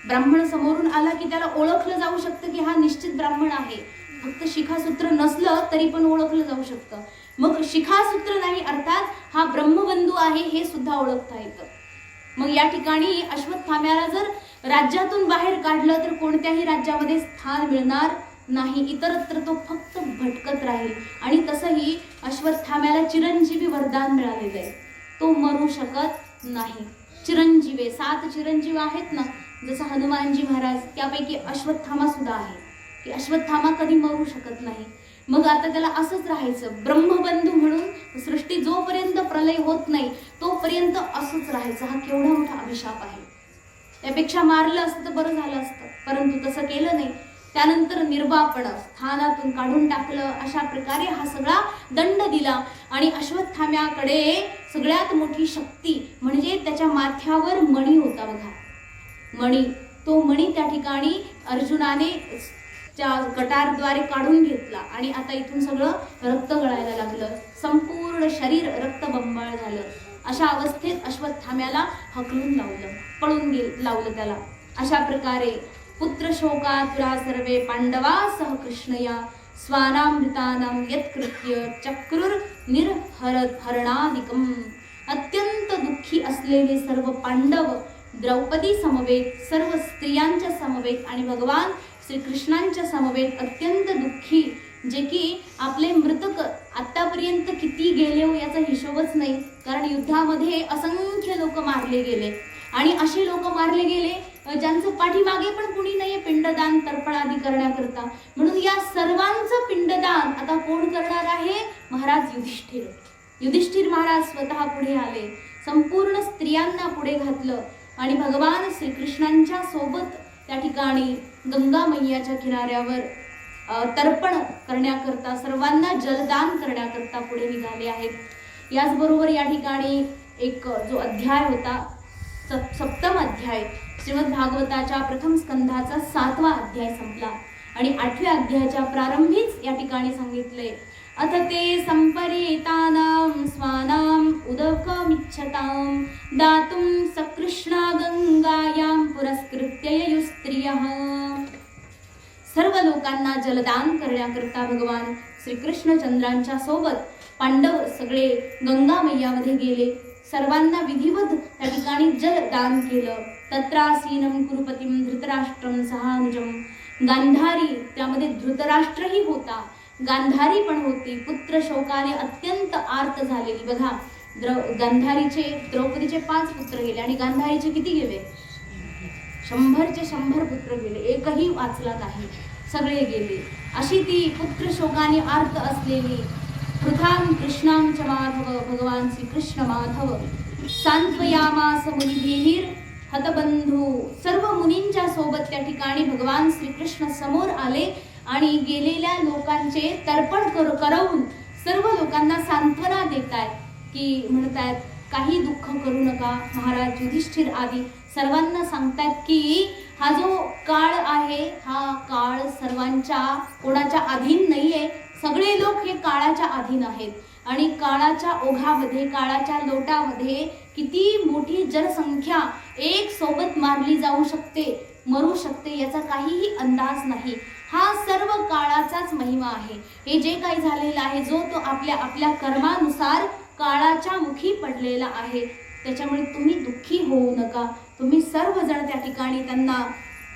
ब्राह्मण समोरून आला की त्याला ओळखलं जाऊ शकतं की हा निश्चित ब्राह्मण आहे. फक्त शिखासूत्र नसलं तरी पण ओळखलं जाऊ शकतं. मग शिखासूत्र नाही अर्थात हा ब्रह्मबंधू आहे हे सुद्धा ओळखता येतं. मग या ठिकाणी अश्वत्थाम्याला जर राज्यातून बाहेर काढलं तर कोणत्याही राज्यामध्ये स्थान मिळणार नाही. इतरत्र तो फक्त भटकत राहील. आणि तसंही अश्वत्थाम्याला चिरंजीवी वरदान मिळालेलं आहे, तो मरू शकत नाही. चिरंजीवी 7 चिरंजीव आहेत ना, जसं हनुमानजी महाराज, त्यापैकी अश्वत्थामा सुद्धा आहे की अश्वत्थामा कधी मरू शकत नाही. मग आता त्याला असंच राहायचं ब्रह्मबंधू म्हणून. सृष्टी जोपर्यंत प्रलय होत नाही तोपर्यंत असंच राहायचं. हा केवढा मोठा अभिशाप आहे. त्यापेक्षा मारलं असतं तर बरं झालं असतं, परंतु तसं केलं नाही. त्यानंतर निर्वापण, स्थानातून काढून टाकलं. अशा प्रकारे हा सगळा दंड दिला. आणि अश्वत्थाम्याकडे सगळ्यात मोठी शक्ती म्हणजे त्याच्या माथ्यावर मणी होता बघा, मणी. तो मणी त्या ठिकाणी अर्जुनाने कटारद्वारे काढून घेतला आणि आता इथून सगळं रक्त गळायला लागलं, संपूर्ण शरीर रक्तबंबाळ झालं. अशा अवस्थेत अश्वत्थाम्याला हकलून लावलं, पळून लावलं त्याला. अशा प्रकारे पुत्र शोकातुरा सर्वे पांडवा सह कृष्णया स्वानामृतानां यत्कृत्य चक्रुर निर्हरणादिकम. अत्यंत दुःखी असलेले सर्व पांडव, द्रौपदी समवेत, सर्व स्त्रियांच्या समवेत आणि भगवान श्रीकृष्णांच्या समवेत अत्यंत दुःखी, जे की आपले मृतक आतापर्यंत किती गेले हो याचा हिशोबच नाही, कारण युद्धामध्ये असंख्य लोक मारले गेले. आणि असे लोक मारले गेले ज्यांचं पाठीमागे पण कुणी नाहीये पिंडदान तर्पण आदी करण्याकरता. म्हणून या सर्वांचं पिंडदान आता कोण करणार आहे? महाराज युधिष्ठिर. युधिष्ठिर महाराज स्वतः पुढे आले, संपूर्ण स्त्रियांना पुढे घातलं आणि भगवान श्रीकृष्णांच्या सोबत त्या ठिकाणी गंगा मैयाच्या किनाऱ्यावर तर्पण करण्याकरता, सर्वांना जलदान करण्याकरता पुढे निघाले आहेत. याचबरोबर या ठिकाणी एक जो अध्याय होता, सप्तम अध्याय, श्रीमद भागवताच्या प्रथम स्कंधाचा 7वा अध्याय संपला. आणि 8व्या अध्यायाच्या प्रारंभीच या ठिकाणी सांगितले अथ ते संपरेतानां स्वानां उदकमिच्छतां दातुं सकृष्णा गंगायां पुरस्कृत्य ययुस्त्रियः. सर्व लोकांना जलदान करण्याकरता भगवान श्रीकृष्ण चंद्रांच्या सोबत पांडव सगळे गंगा मैयामध्ये गेले. सर्वांना विधिवत त्या ठिकाणी जल दान केलं. तत्रासीनं कुरुपतीं धृतराष्ट्रं सहानुजं. गांधारी, त्यामध्ये धृतराष्ट्रही होता, गांधारी पण होती. पुत्र शोकाने अत्यंत आर्त झालेली. बघा, गांधारीचे, द्रौपदीचे 5 पुत्र गेले आणि गांधारीचे किती गेले? 100चे 100 पुत्र गेले, एकही वाचला नाही, सगळे गेले. अशी ती पुत्र शोकाने आर्त असलेली पृथां कृष्णां च माधव, भगवान श्रीकृष्ण माधव सांत्वयामास मुनिभिर् हतबंधू. सर्व मुनींच्या सोबत त्या ठिकाणी भगवान श्रीकृष्ण समोर आले आणि गेलेल्या लोकांचे तर्पण करवून सर्व लोकांना सांत्वना देतायत, की म्हणतायत काही दुःख करू नका. महाराज युधिष्ठिर आदी सर्वांना सांगतायत की हा जो काळ आहे, हा काळ सर्वांच्या कोणाच्या अधीन नाहीये. सगळे लोक हे काळाच्या अधीन आहेत आणि काळाच्या ओघामध्ये, काळाच्या लोटामध्ये किती मोठी जनसंख्या एक सोबत मारली जाऊ शकते, मरू शकते, याचा काहीही अंदाज नाही. हा सर्व काळाचाच महिमा आहे. हे जे काही झालेलं आहे, जो तो आपल्या आपल्या कर्मानुसार काळाच्या मुखी पडलेला आहे. त्याच्यामुळे तुम्ही दुःखी होऊ नका. तुम्ही सर्वजण त्या ठिकाणी त्यांना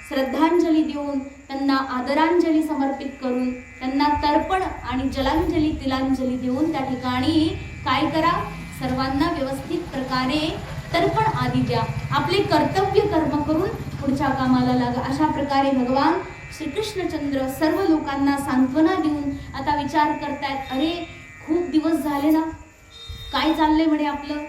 श्रद्धांजली देऊन, त्यांना आदरांजली समर्पित करून, त्यांना तर्पण आणि जलांजली, तिलांजली देऊन त्या ठिकाणी काय करा, सर्वांना व्यवस्थित प्रकारे तर्पण आदी द्या. आपले कर्तव्य कर्म करून पुढच्या कामाला लागा. अशा प्रकारे भगवान श्रीकृष्णचंद्र सर्व लोकांना सांत्वना देऊन आता विचार करतायत, अरे खूप दिवस झाले ना, काय चाललंय म्हणे आपलं,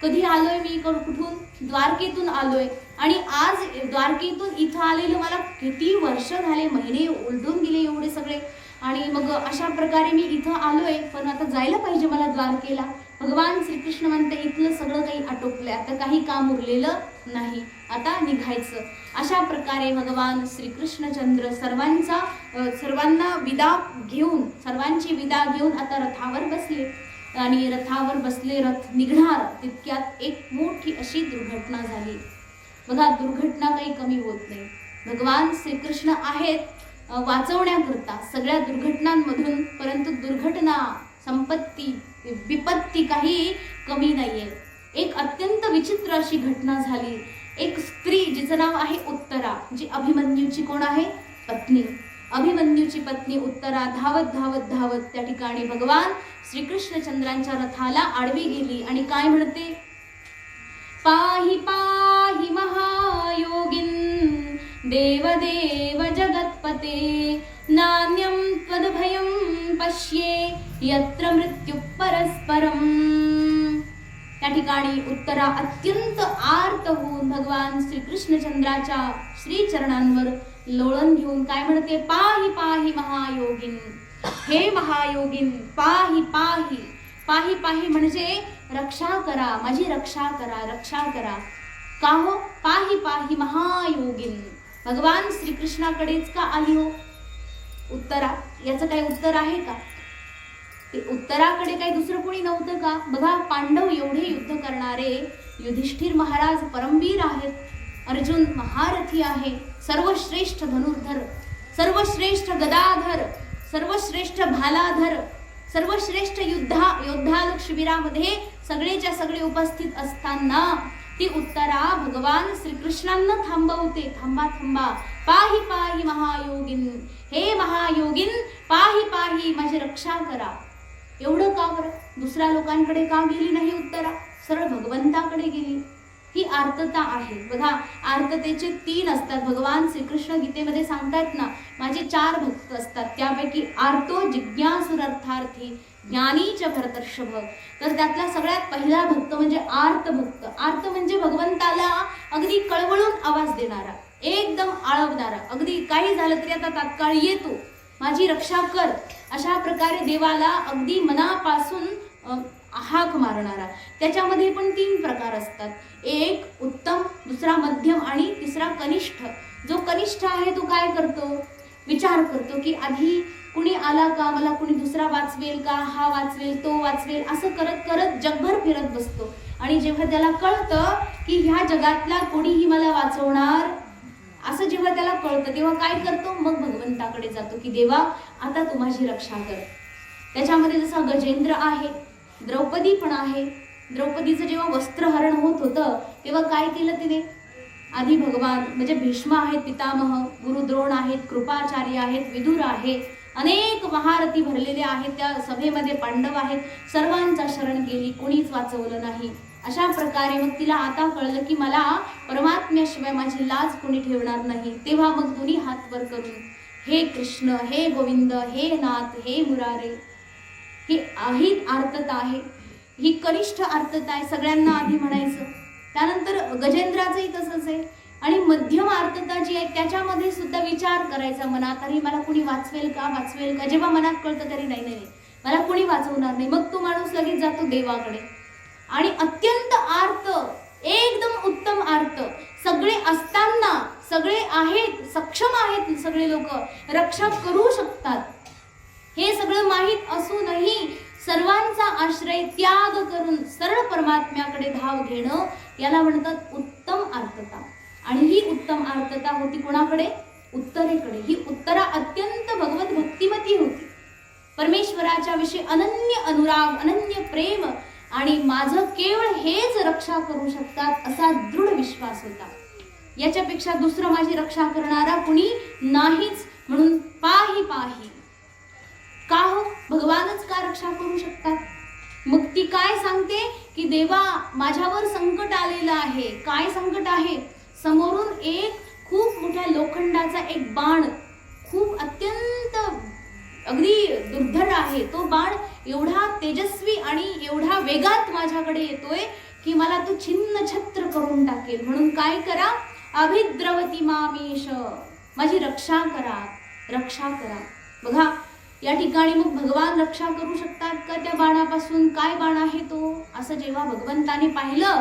कधी आलोय मी, कुठून, द्वारकेतून आलोय आणि आज द्वारकेतून इथं आलेलं मला किती वर्ष झाले, महिने ओलटून गेले एवढे सगळे. आणि मग अशा प्रकारे मी इथं आलोय, पण आता जायला पाहिजे मला द्वारकेला. भगवान श्रीकृष्ण म्हणते, इथलं सगळं काही आटोपलंय, आता काही काम उरलेलं नाही, आता निघायचं. अशा प्रकारे भगवान श्रीकृष्णचंद्र सर्वांना विदा घेऊन, सर्वांची विदा घेऊन आता रथावर बसले आणि रथावर बसले, रथ निघणार तितक्यात एक मोठी अशी दुर्घटना झाली. बघा, दुर्घटना काही कमी होत नाही. भगवान श्रीकृष्ण आहेत वाचवण्याकरता सगळ्या दुर्घटनांमधून, परंतु दुर्घटना, संपत्ती, विपत्ती काही कमी नाहीये. एक अत्यंत विचित्र अशी घटना झाली. एक स्त्री जिचं नाव आहे उत्तरा, जी अभिमन्यूची कोण आहे, पत्नी, अभिमन्यूची पत्नी उत्तरा धावत धावत धावत त्या ठिकाणी भगवान श्रीकृष्णचंद्रांच्या रथाला आडवी गेली आणि काय म्हणते, पाहि पाहि महायोगिन देवदेव जगत्पते नान्यं त्वद्भयं पश्ये यत्र मृत्यु परस्परम. त्या ठिकाणी उत्तरा अत्यंत आर्त होऊन भगवान श्रीकृष्णचंद्राच्या श्रीचरणांवर लोळण घेऊन काय म्हणते, पाहि पाहि महायोगिन, हे महायोगिन, पाहि पाहि. पाहि पाहि म्हणजे रक्षा करा, माझी रक्षा करा, रक्षा करा. का हो, पाहि पाहि महायोगिन, भगवान श्रीकृष्णाकडेच का आली हो उत्तरा? याचं काही उत्तर आहे का? ते उत्तराकडे काही दुसरं कोणी नव्हतं का? बघा, पांडव एवढे युद्ध करणारे, युधिष्ठिर महाराज परमवीर आहेत, अर्जुन महारथी आहे, सर्वश्रेष्ठ धनुर्धर, सर्वश्रेष्ठ गदाधर, सर्वश्रेष्ठ भालाधर, सर्वश्रेष्ठ योद्धा शिबिरामध्ये सगळेच्या सगळे उपस्थित असताना ती उत्तरा भगवान श्रीकृष्णांना थांबवते, थांबा थांबा, पाहि पाहि महायोगिन, हे महायोगिन, पाहि पाहि, माझी रक्षा करा. एवढं का बरं? दुसऱ्या लोकांकडे का गेली नाही उत्तरा? सरळ भगवंताकडे गेली. ही आर्तता आहे. बघा, आर्ततेचे 3 असतात. भगवान श्रीकृष्ण गीतेमध्ये सांगतात ना, माझे 4 भक्त असतात, त्यापैकी आर्तो जिज्ञासुरर्थार्थी ज्ञानी च भरतर्षभ. तर त्यातला सगळ्यात पहिला भक्त म्हणजे आर्त भक्त. आर्त म्हणजे भगवंताला अगदी कळवळून आवाज देणारा, एकदम आळवणारा, अगदी काही झालं तरी आता तात्काळ येतो, माझी रक्षा कर, अशा प्रकारे देवाला अगदी मनापासून हाक मारणारा. त्याच्यामध्ये पण 3 प्रकार असतात. एक उत्तम, दुसरा मध्यम आणि तिसरा कनिष्ठ. जो कनिष्ठ आहे तो काय करतो, विचार करतो की आधी कुणी आला का, मला कुणी दुसरा वाचवेल का, हा वाचवेल, तो वाचवेल, असं करत करत जगभर फिरत बसतो. आणि जेव्हा त्याला कळतं की ह्या जगातला कोणीही मला वाचवणार, असं जेव्हा त्याला कळतं तेव्हा काय करतो, मग भगवंताकडे जातो की देवा आता तू माझी रक्षा कर. त्याच्यामध्ये जसा गजेंद्र आहे, द्रौपदी पण आहे, द्रौपदीचं जेव्हा वस्त्रहरण होत होतं तेव्हा काय केलं तिने? आधी भगवान म्हणजे भीष्म आहेत पितामह, गुरुद्रोण आहेत, कृपाचार्य आहेत, विदुर आहे, अनेक महारथी भरलेले आहेत, त्या सभेमध्ये पांडव आहेत, सर्वांचा शरण गेली, कोणीच वाचवलं नाही. अशा प्रकारे मग तिला आता कळलं की मला परमात्म्याशिवाय माझी लाज कोणी ठेवणार नाही. तेव्हा मग दोन्ही हात वर करून हे कृष्ण, हे गोविंद, हे नाथ, हे मुरारे, ही आर्तता आहे, ही कनिष्ठ आर्तता आहे, सगळ्यांना आधी म्हणायचं. त्यानंतर गजेंद्राचंही तसंच आहे. आणि मध्यम आर्तता जी आहे त्याच्यामध्ये सुद्धा विचार करायचा मनात, अरे मला कुणी वाचवेल का, वाचवेल का. जेव्हा मनात कळतं तरी नाही नाही मला कुणी वाचवणार नाही, मग तो माणूस लगेच जातो देवाकडे. आणि अत्यंत आर्त, एकदम उत्तम आर्त, सगळे असताना, सगळे आहेत, सक्षम आहेत, सगळे लोक रक्षा करू शकतात, हे सगळं माहीत असूनही सर्वांचा आश्रय त्याग करून सरळ परमात्म्याकडे धाव घेणं, याला म्हणतात उत्तम आर्तता. आणि ही उत्तम आर्तता होती कोणाकडे? उत्तरेकडे. ही उत्तरा अत्यंत भगवत भक्तिमती होती, परमेश्वराच्या विषयी अनन्य अनुराग, अनन्य प्रेम, आणि माझं केवळ हेच रक्षा करू शकतात असा दृढ विश्वास होता. याच्यापेक्षा दुसरं माझी रक्षा करणारा कुणी नाहीच, म्हणून पाही पाही. का हो? भगवानच का रक्षा करू शकतात? मग ती काय सांगते की देवा माझ्यावर संकट आलेलं आहे. काय संकट आहे? समोरून एक खूप मोठ्या लोखंडाचा एक बाण, खूप अत्यंत अगदी दुर्धर आहे, तो बाण एवढा तेजस्वी आणि एवढा वेगात माझ्याकडे येतोय की मला तो छिन्न छत्र करून टाकेल. म्हणून काय करा? अभिद्रवती मामीश, माझी रक्षा करा, रक्षा करा. बघा या ठिकाणी मग भगवान रक्षा करू शकतात का त्या बाणापासून? काय बाण आहे तो? असं जेव्हा भगवंताने पाहिलं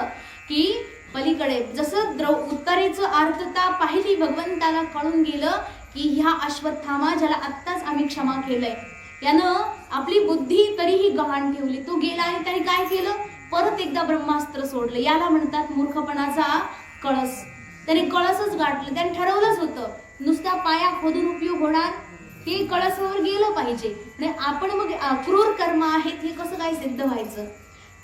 की पलीकडे जसं उत्तरेचं आर्तता पाहिली, भगवंताला कळून गेलं की ह्या अश्वत्थामा ज्याला आत्ताच आम्ही क्षमा केलंय, यानं आपली बुद्धी तरीही गहाण ठेवली. तो गेला आणि त्याने काय केलं? परत एकदा ब्रह्मास्त्र सोडलं. याला म्हणतात मूर्खपणाचा कळस. त्याने कळसच गाठलं. त्याने ठरवलंच होतं नुसत्या पाया खोदून उपयोग होणार, हे कळसावर गेलं पाहिजे. आणि आपण मग क्रूर कर्म आहेत हे कसं काय सिद्ध व्हायचं?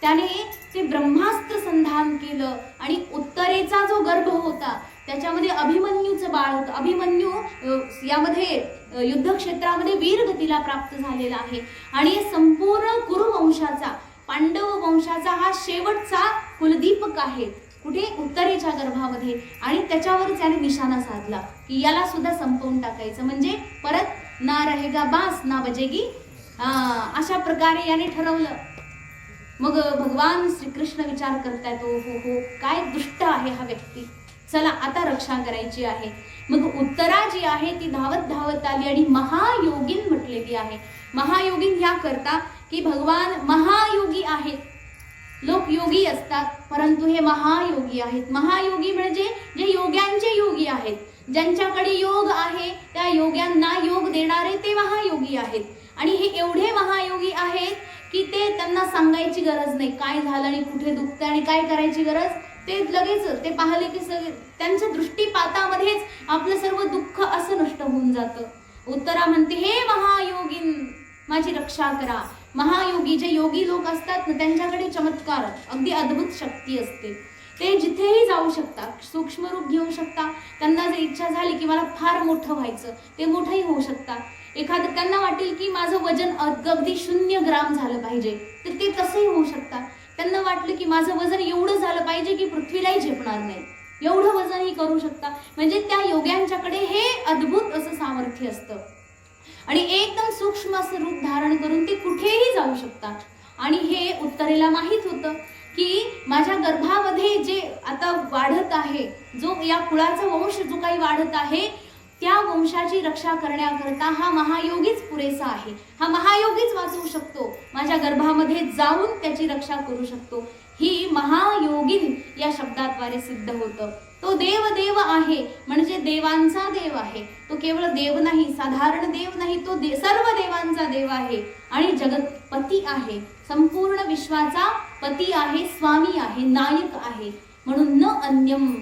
त्याने ते ब्रह्मास्त्र संधान केलं आणि उत्तरेचा जो गर्भ होता त्याच्यामध्ये अभिमन्यूचं बाळ होतं. अभिमन्यू यामध्ये युद्धक्षेत्रामध्ये वीरगतीला प्राप्त झालेला आहे. आणि संपूर्ण कुरु वंशाचा, पांडव वंशाचा हा शेवटचा कुलदीपक आहे. कुठे? उत्तरेच्या गर्भामध्ये. आणि त्याच्यावर त्याने निशाणा साधला की याला सुद्धा संपवून टाकायचं, म्हणजे परत ना रहेगा बास ना बजेगी. अशा प्रकारे याने ठरवलं. मग भगवान श्रीकृष्ण विचार करतायत, हो काय दुष्ट आहे हा व्यक्ती, चला आता रक्षा करायची आहे. मग उत्तरा जी आहे ती धावत धावत आली आणि महायोगीन म्हटलेली आहे. महायोगीन ह्या करता की भगवान महायोगी आहेत. लोक योगी असतात परंतु हे महायोगी आहेत. महायोगी म्हणजे जे योग्यांचे योगी आहेत, ज्यांच्याकडे योग आहे त्या योग्यांना योग देणारे ते महायोगी आहेत. आणि हे एवढे महायोगी आहेत की ते त्यांना सांगायची गरज नाही काय झालं आणि कुठे दुखतं आणि काय करायची गरज, ते लगेच ते पाहिले की त्यांच्या दृष्टीपातामध्येच आपलं सर्व दुःख असं नष्ट होऊन जातं. उत्तरा म्हणते, हे महायोगीन माझी रक्षा करा. महायोगी जे योगी लोक असतात ना त्यांच्याकडे चमत्कार, अगदी अद्भुत शक्ती असते. ते जिथेही जाऊ शकतात, सूक्ष्म रूप घेऊ शकतात. त्यांना जर इच्छा झाली की मला फार मोठं व्हायचं, ते मोठंही होऊ शकतात. एखादं त्यांना वाटेल की माझं वजन अगदी 0 ग्राम झालं पाहिजे, तर ते तसंही होऊ शकतात. त्यांना वाटलं की माझं वजन एवढं झालं पाहिजे की पृथ्वीलाही झेपणार नाही, एवढं वजनही करू शकतात. म्हणजे त्या योग्यांच्याकडे हे अद्भुत असं सामर्थ्य असतं. आणि एकदम सूक्ष्म असं रूप धारण करून ते कुठेही जाऊ शकतात. आणि हे उत्तरेला माहित होतं की माझ्या गर्भामध्ये जे आता वाढत आहे, जो या कुळाचा वंश जो काही वाढत आहे, त्या वंशाची रक्षा करण्याकरता हा महायोगीच पुरेसा आहे. हा महायोगीच वाचवू शकतो, माझ्या गर्भामध्ये जाऊन त्याची रक्षा करू शकतो. ही महायोगीन या शब्दाद्वारे सिद्ध होतं. तो देव देव आहे म्हणजे देवांचा देव आहे. तो केवळ देव नाही, साधारण देव नाही, तो सर्व देवांचा देव आहे आणि जगतपती आहे. संपूर्ण विश्वाचा पती आहे, स्वामी आहे, नायक आहे. म्हणून न अन्यम,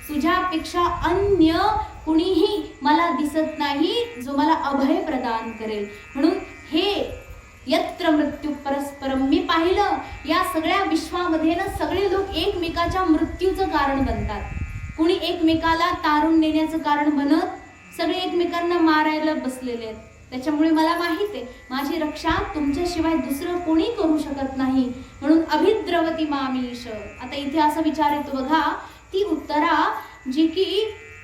तुझ्यापेक्षा अन्य कुणीही मला दिसत नाही जो मला अभय प्रदान करेल. म्हणून हे यत्र मृत्यू परस्परम. मी पाहिलं या सगळ्या विश्वामध्ये ना सगळे लोक एकमेकाच्या मृत्यूचं कारण बनतात. कुणी एकमेकाला तारून नेण्याचं कारण बनत सगळे एकमेकांना मारायला बसलेले आहेत. त्याच्यामुळे मला माहित आहे माझी रक्षा तुमच्याशिवाय दुसरं कोणी करू शकत नाही. म्हणून अभिद्रवती मामीश. आता इथे असा विचार येतो बघा, ती उत्तरा जी की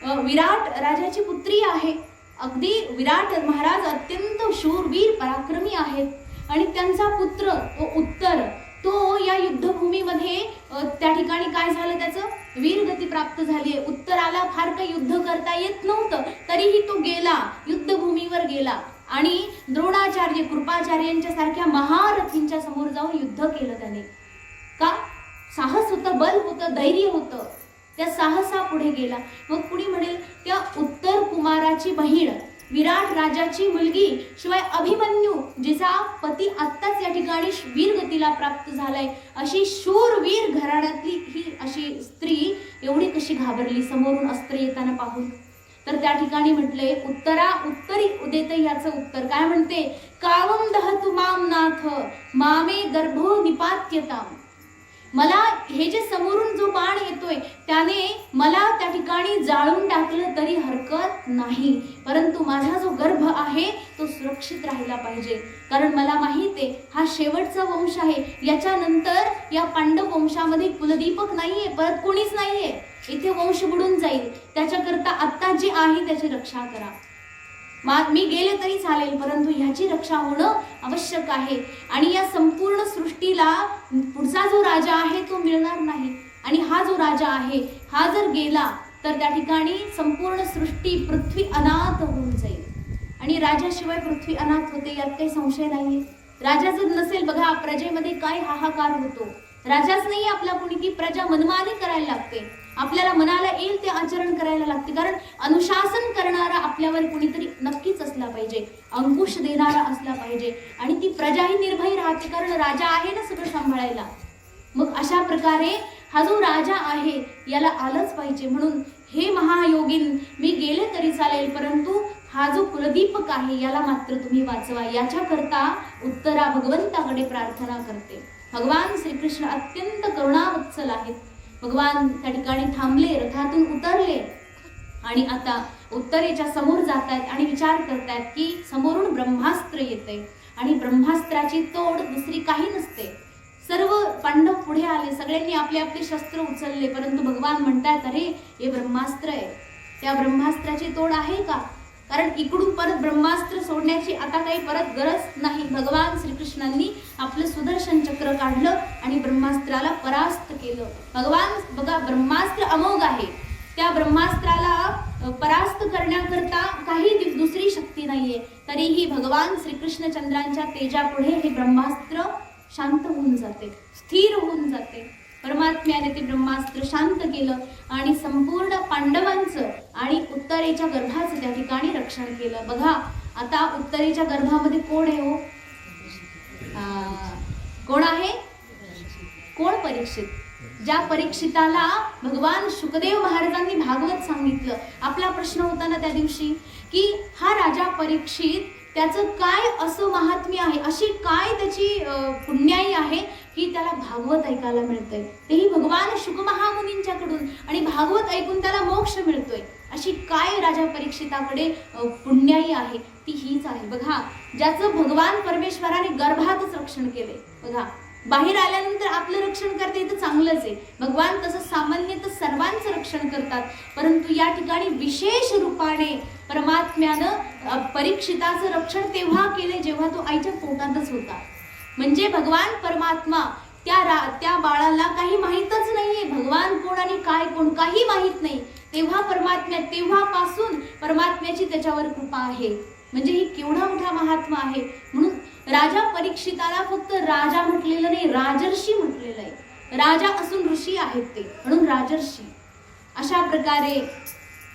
विराट राजाची पुत्री आहे, अगदी विराट महाराज अत्यंत शूरवीर पराक्रमी आहेत, आणि त्यांचा पुत्र तो उत्तर तो या युद्धभूमीमध्ये त्या ठिकाणी काय झालं, त्याचं वीरगती प्राप्त झाली आहे. उत्तराला फार काही युद्ध करता येत नव्हतं, तरीही तो गेला, युद्धभूमीवर गेला आणि द्रोणाचार्य कृपाचार्यांच्या सारख्या महारथींच्या समोर जाऊन युद्ध केलं त्याने. का? साहस होतं, बल होतं, धैर्य होतं. त्या साहसा पुढे गेला. मग कुणी म्हणेल त्या उत्तर कुमाराची बहीण, विराट राजाची मुलगी, शिवाय अभिमन्यू जिचा पती आत्ताच या ठिकाणी वीरगतीला प्राप्त झालाय, अशी शूरवीर घराण्यातली ही अशी स्त्री एवढी कशी घाबरली समोरून अस्त्र येताना पाहून. तर त्या ठिकाणी म्हटले उत्तरा उत्तरी उदेत. याचं उत्तर काय म्हणते, कावम दहतु माम नाथ मामे गर्भो निपात्यताम. मला हे जे समोरून जो बाण येतोय त्याने मला त्या ठिकाणी जाळून टाकलं तरी हरकत नाही, परंतु माझा जो गर्भ आहे तो सुरक्षित राहिला पाहिजे. कारण मला माहित आहे हा शेवटचा वंश आहे, याच्यानंतर या पांडव वंशामध्ये कुलदीपक नाहीये, परत कोणीच नाहीये, इथे वंश बुडून जाईल. त्याच्याकरता आत्ता जे आहे त्याची रक्षा करा. मी गेले तरी चालेल, परंतु ह्याची रक्षा होणं आवश्यक आहे. आणि या संपूर्ण सृष्टीला पुढचा जो राजा आहे तो मिळणार नाही, आणि हा जो राजा आहे हा जर गेला तर त्या ठिकाणी संपूर्ण सृष्टी पृथ्वी अनाथ होऊन जाईल. आणि राजाशिवाय पृथ्वी अनाथ होते यात काही संशय नाहीये. राजा जर नसेल, बघा प्रजेमध्ये काय हाहाकार होतो. राजाच नाही आपला कोणी, ती प्रजा मनमानी करायला लागते, आपल्याला मनाला येईल ते आचरण करायला लागते. कारण अनुशासन करणारा आपल्यावर कोणीतरी नक्कीच असला पाहिजे, अंकुश देणारा असला पाहिजे, आणि ती प्रजाही निर्भय राहते, कारण राजा आहे ना सगळं सांभाळायला. मग अशा प्रकारे हा जो राजा आहे याला आलंच पाहिजे. म्हणून हे महायोगीन, मी गेले तरी चालेल, परंतु हा जो कुलदीपक आहे याला मात्र तुम्ही वाचवा. याच्याकरता उत्तरा भगवंताकडे प्रार्थना करते. भगवान श्रीकृष्ण अत्यंत करुणावत्सल आहेत. भगवान त्या ठिकाणी थांबले, रथातून उतरले, आणि आता उत्तरेच्या समोर जात आहेत आणि विचार करतायत की समोरून ब्रह्मास्त्र येते, आणि ब्रह्मास्त्राची तोड दुसरी काही नसते. सर्व पांडव पुढे आले, सगळ्यांनी आपले आपले शस्त्र उचलले, परंतु भगवान म्हणतात अरे हे ब्रह्मास्त्र आहे, त्या ब्रह्मास्त्राची तोड आहे का? कारण इकडून परत ब्रह्मास्त्र सोडण्याची आता काही परत गरज नाही. भगवान श्रीकृष्णांनी आपलं सुदर्शन चक्र काढलं आणि ब्रह्मास्त्राला परास्त केलं. भगवान बघा, ब्रह्मास्त्र अमोघ आहे, त्या ब्रह्मास्त्राला परास्त करण्याकरता काही दुसरी शक्ती नाहीये, तरीही भगवान श्रीकृष्ण चंद्रांच्या तेजापुढे हे ब्रह्मास्त्र शांत होऊन जाते, स्थिर होऊन जाते. परमात्म्याने ते ब्रह्मास्त्र शांत केलं आणि संपूर्ण पांडवांचं आणि उत्तरेच्या गर्भाचं त्या ठिकाणी रक्षण केलं. बघा आता उत्तरेच्या गर्भामध्ये कोण आहे हो? कोण आहे? कोण? परीक्षित. ज्या परीक्षिताला भगवान शुकदेव महाराजांनी भागवत सांगितलं. आपला प्रश्न होता ना त्या दिवशी की हा राजा परीक्षित, त्याचं काय असं महात्म्य आहे, अशी काय त्याची पुण्याई आहे की त्याला भागवत ऐकायला मिळतंय, तेही भगवान शुक महामुनींच्याकडून, आणि भागवत ऐकून त्याला मोक्ष मिळतोय. अशी काय राजा परीक्षिताकडे पुण्याई आहे? ती हीच आहे. बघा, ज्याचं भगवान परमेश्वराने गर्भातच रक्षण केले. बघा, बाहेर आल्यानंतर आपलं रक्षण करता येतं चांगलंच आहे, भगवान तसं सामान्य तर सर्वांचं रक्षण करतात, परंतु या ठिकाणी विशेष रूपाने परमात्म्यानं परीक्षिताचं रक्षण तेव्हा केले जेव्हा तो आईच्या पोटातच होता. म्हणजे भगवान परमात्मा त्या बाळाला काही माहीतच नाहीये, भगवान कोण आणि काय कोण काही माहीत नाही, तेव्हापासून परमात्म्याची त्याच्यावर कृपा आहे. म्हणजे ही केवढा मोठा महात्मा आहे. म्हणून राजा परीक्षिताला फक्त राजा म्हटलेलं नाही, राजर्षी म्हटलेलं आहे. राजा असून ऋषी आहेत ते, म्हणून राजर्षी. अशा प्रकारे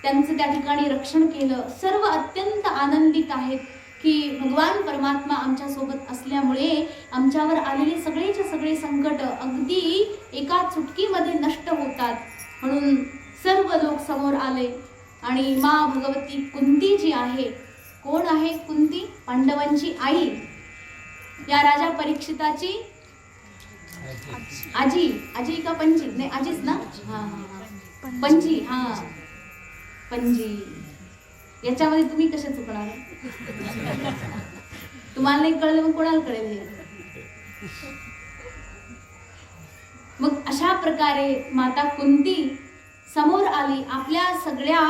त्यांचं त्या ठिकाणी रक्षण केलं. सर्व अत्यंत आनंदित आहेत की भगवान परमात्मा आमच्या सोबत असल्यामुळे आमच्यावर आलेले सगळेच्या सगळे संकट अगदी एका चुटकीमध्ये नष्ट होतात. म्हणून सर्व लोक समोर आले आणि माँ भगवती कुंती जी आहे, कोण आहे कुंती? पांडवांची आई. या राजा परीक्षिताची आजी, आजी का पंजी, नाही आजीच ना, हा पंजी, हा पंजी. याच्यामध्ये तुम्ही कसे चुकणार? तुम्हाला नाही कळलं मग कोणाला कळेल हे? मग अशा प्रकारे माता कुंती समोर आली. आपल्या सगळ्या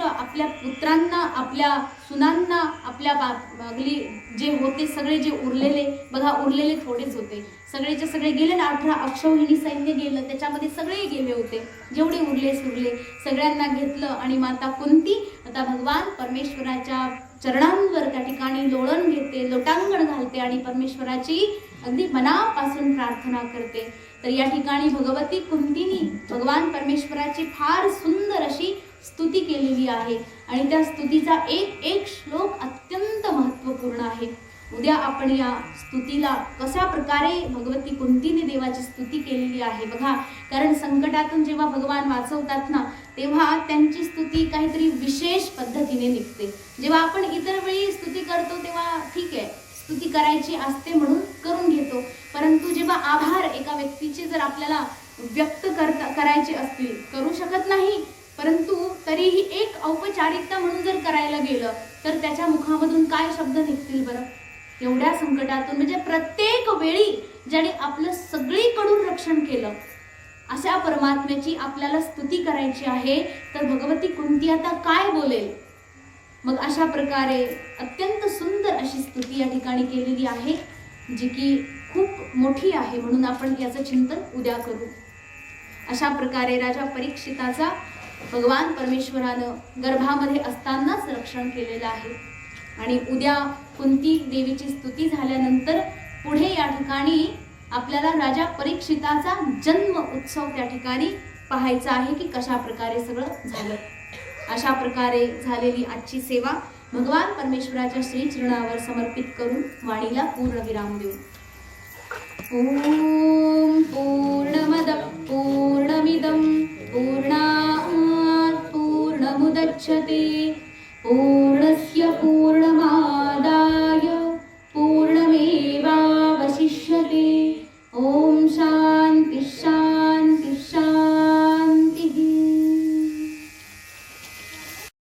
आपल्या पुत्रांना, आपल्या सुनांना, आपल्या मागली जे होते सगळे, जे उरलेले, बघा उरलेले थोडेच होते, सगळेचे सगळे गेले ना. 18 अक्षौहिणी सैन्य गेलं, त्याच्यामध्ये सगळे गेले होते, जेवढे उरले सुरले सगळ्यांना घेतलं. आणि माता कुंती आता भगवान परमेश्वराच्या चरणांवर त्या ठिकाणी लोळण घेते, लोटांगण घालते आणि परमेश्वराची अगदी मनापासून प्रार्थना करते. तर या ठिकाणी भगवती कुंतीनी भगवान परमेश्वराची फार सुंदर अशी स्तुती केलेली आहे. आणि त्या स्तुतीचा एक एक श्लोक अत्यंत महत्त्वपूर्ण आहे. उद्या आपण या स्तुतीला कशा प्रकारे भगवती कुंतीने देवाची स्तुती केलेली आहे बघा. कारण संकटातून जेव्हा भगवान वाचवतात ना, तेव्हा त्यांची स्तुती काहीतरी विशेष पद्धतीने निघते. जेव्हा आपण इतर वेळी स्तुती करतो तेव्हा ठीक आहे, स्तुती करायची असते म्हणून करून घेतो, परंतु जेव्हा आभार एका व्यक्तीचे जर आपल्याला व्यक्त करायचे असतील, करू शकत नाही, परंतु तरीही एक औपचारिकता म्हणून जर करायला गेलं तर त्याच्या मुखामधून काय शब्द निघतील बरं? एवढ्या संकटातून, म्हणजे प्रत्येक वेळी ज्याने आपलं सगळीकडून रक्षण केलं, अशा परमात्म्याची आपल्याला स्तुती करायची आहे. तर भगवती कुंती आता काय बोलेल? मग अशा प्रकारे अत्यंत सुंदर अशी स्तुती या ठिकाणी केलेली आहे, जी की खूप मोठी आहे. म्हणून आपण याचं चिंतन उद्या करू. अशा प्रकारे राजा परीक्षिताचा भगवान परमेश्वरानं गर्भामध्ये असतानाच रक्षण केलेलं आहे. आणि उद्या कुंती देवीची स्तुती झाल्यानंतर पुढे या ठिकाणी आपल्याला राजा परीक्षिताचा जन्म उत्सव त्या ठिकाणी पाहायचा आहे की कशा प्रकारे सगळं झालं. अशा प्रकारे झालेली आजची सेवा भगवान परमेश्वराच्या श्री चरणावर समर्पित करून वाणीला पूर्ण विराम देऊ. ओम पूर्णमद पूर्णमिदं पूर्णात् पूर्णमुदच्यते पूर्णस्य पूर्णमादाय